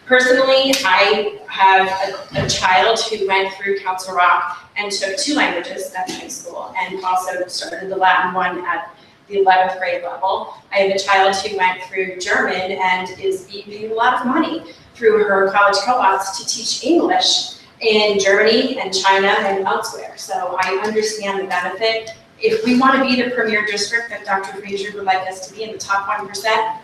Personally, I have a child who went through Council Rock and took 2 languages at high school and also started the Latin one at the 11th grade level. I have a child who went through German and is being paid a lot of money through her college co-ops to teach English in Germany and China and elsewhere. So I understand the benefit. If we want to be the premier district that Dr. Fraser would like us to be in the top 1%,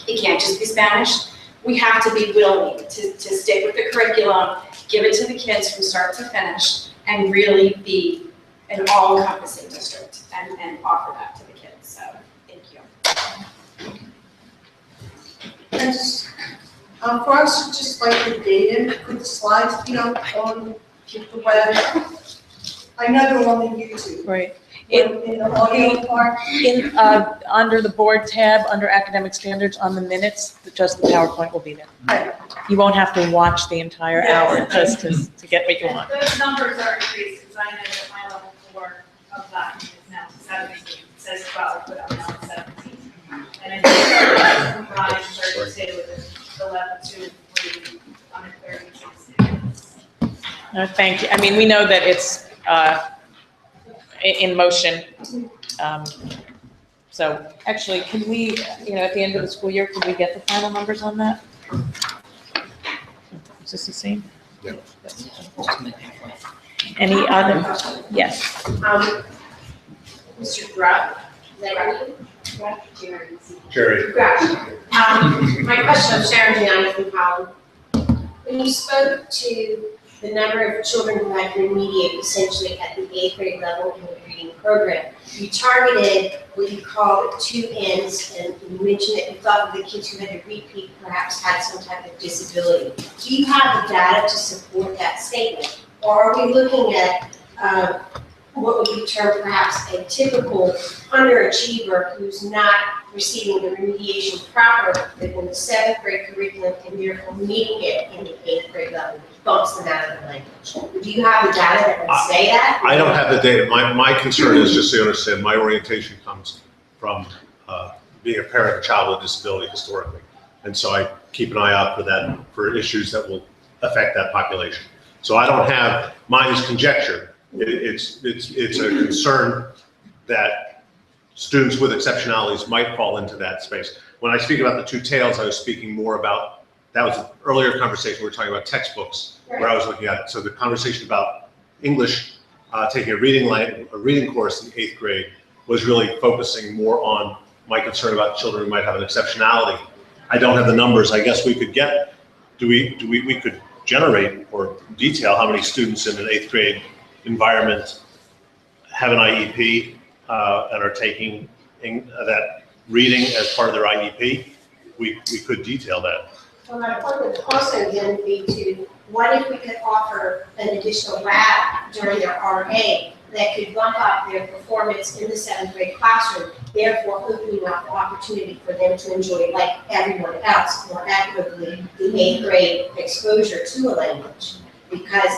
it can't just be Spanish. We have to be willing to stick with the curriculum, give it to the kids from start to finish, and really be an all-encompassing district and offer that to the kids. So, thank you. And just, for us, just like the data, put the slides, you know, on the web. I know they're on the YouTube. Right. In the audio part. Under the board tab, under academic standards, on the minutes, just the PowerPoint will be there. Right. You won't have to watch the entire hour just to get what you want. Those numbers are increased, because I know that my level 4 of that is now 17. It says 12, but I'm now 17. And I think Brian 32 with the level 2, 3, under 36. No, thank you. I mean, we know that it's in motion. So actually, can we, you know, at the end of the school year, can we get the final numbers on that? Is this the same? Yeah. Any other? Yes. Mr. Grubb, is that you? Jerry. My question, I'm Sharon Gianni from Holland. When you spoke to the number of children who had to remediate essentially at the 8th grade level in the reading program, you targeted what you call 2 ends, and you mentioned that you thought the kids who had to repeat perhaps had some type of disability. Do you have the data to support that statement? Or are we looking at what would be termed perhaps a typical underachiever who's not receiving the remediation proper within the 7th grade curriculum and therefore needing it in the 8th grade level, which bumps them out of the language. Do you have the data that would say that? I don't have the data. My concern is, just so you understand, my orientation comes from being a parent of a child with disability historically. And so I keep an eye out for that, for issues that will affect that population. So I don't have, mine is conjecture. It's a concern that students with exceptionalities might fall into that space. When I speak about the two tails, I was speaking more about, that was an earlier conversation, we were talking about textbooks, where I was looking at it. So the conversation about English, taking a reading course in 8th grade was really focusing more on my concern about children who might have an exceptionality. I don't have the numbers. I guess we could get, we could generate or detail how many students in an 8th grade environment have an IEP and are taking that reading as part of their IEP. We could detail that. Well, my point would also then be to, what if we could offer an additional lab during their RA that could bump up their performance in the 7th grade classroom, therefore opening up the opportunity for them to enjoy, like everyone else, more equitably, the 8th grade exposure to a language. Because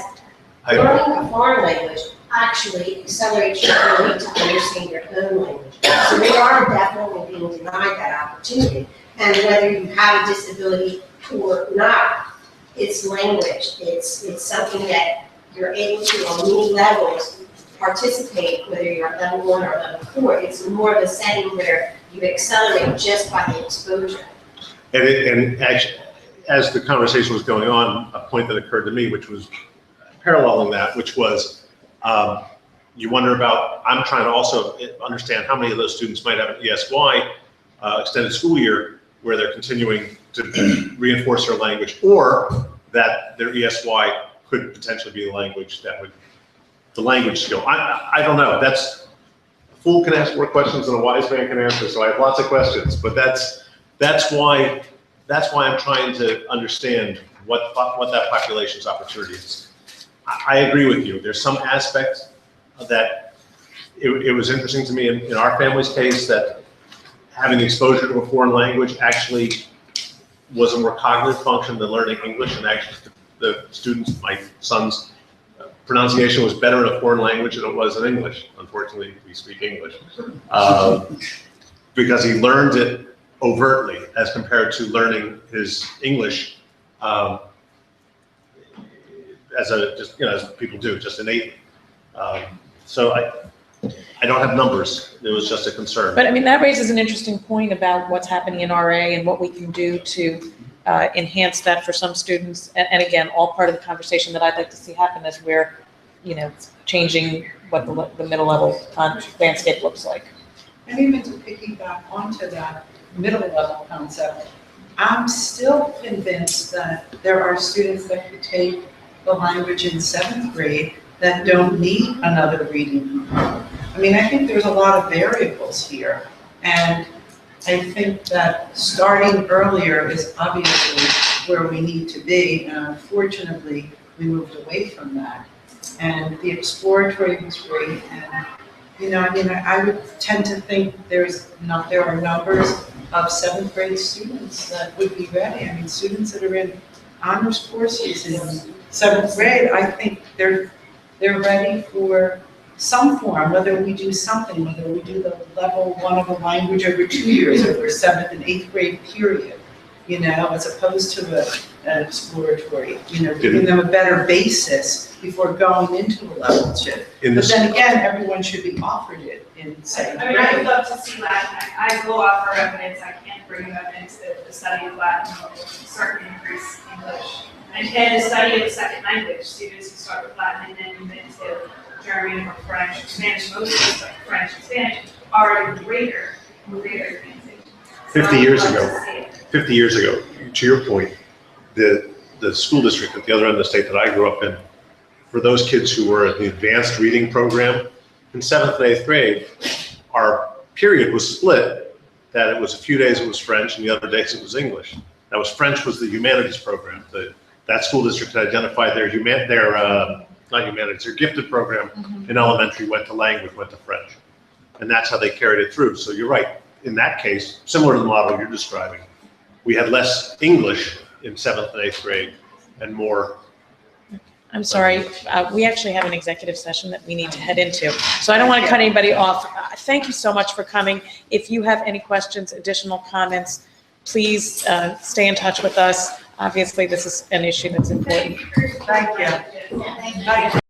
learning a foreign language actually accelerates your ability to understand your own language. So they are definitely being denied that opportunity. And whether you have a disability or not, it's language. It's something that you're able to, on many levels, participate, whether you're at level 1 or level 4. It's more of a setting where you accelerate just by the exposure. And actually, as the conversation was going on, a point that occurred to me, which was paralleling that, which was, you wonder about, I'm trying to also understand how many of those students might have an ESY, extended school year, where they're continuing to reinforce their language, or that their ESY could potentially be the language that would, the language skill. I don't know. That's, a fool can ask more questions than a wise man can answer, so I have lots of questions, but that's why I'm trying to understand what that population's opportunity is. I agree with you. There's some aspect of that. It was interesting to me in our family's case that having the exposure to a foreign language actually was a more cognitive function than learning English, and actually the students, my son's pronunciation was better in a foreign language than it was in English. Unfortunately, we speak English. Because he learned it overtly as compared to learning his English as people do, just innately. So I don't have numbers. It was just a concern. But I mean, that raises an interesting point about what's happening in RA and what we can do to enhance that for some students. And again, all part of the conversation that I'd like to see happen as we're, changing what the middle level landscape looks like. And even to piggyback onto that middle level concept, I'm still convinced that there are students that could take the language in 7th grade that don't need another reading. I mean, I think there's a lot of variables here. And I think that starting earlier is obviously where we need to be. And unfortunately, we moved away from that. And the exploratory was great. And, I would tend to think there are numbers of 7th grade students that would be ready. I mean, students that are in honors courses in 7th grade, I think they're ready for some form, whether we do something, whether we do the level 1 of a language over 2 years, over 7th and 8th grade period, as opposed to an exploratory, giving them a better basis before going into a level 2. But then again, everyone should be offered it in 7th grade. I would love to see Latin. I go off for evidence. I can't bring evidence that the study of Latin will certainly increase English. And the study of the second language, students who start with Latin and then move into German or French or Spanish, most of us like French and Spanish, are a greater advantage. 50 years ago, to your point, the school district at the other end of the state that I grew up in, for those kids who were at the advanced reading program, in 7th and 8th grade, our period was split, that it was a few days it was French and the other days it was English. French was the humanities program. That school district had identified their not humanities, their gifted program in elementary went to language, went to French. And that's how they carried it through. So you're right. In that case, similar to the model you're describing, we had less English in 7th and 8th grade and more. I'm sorry, we actually have an executive session that we need to head into. So I don't want to cut anybody off. Thank you so much for coming. If you have any questions, additional comments, please stay in touch with us. Obviously, this is an issue that's important. Thank you.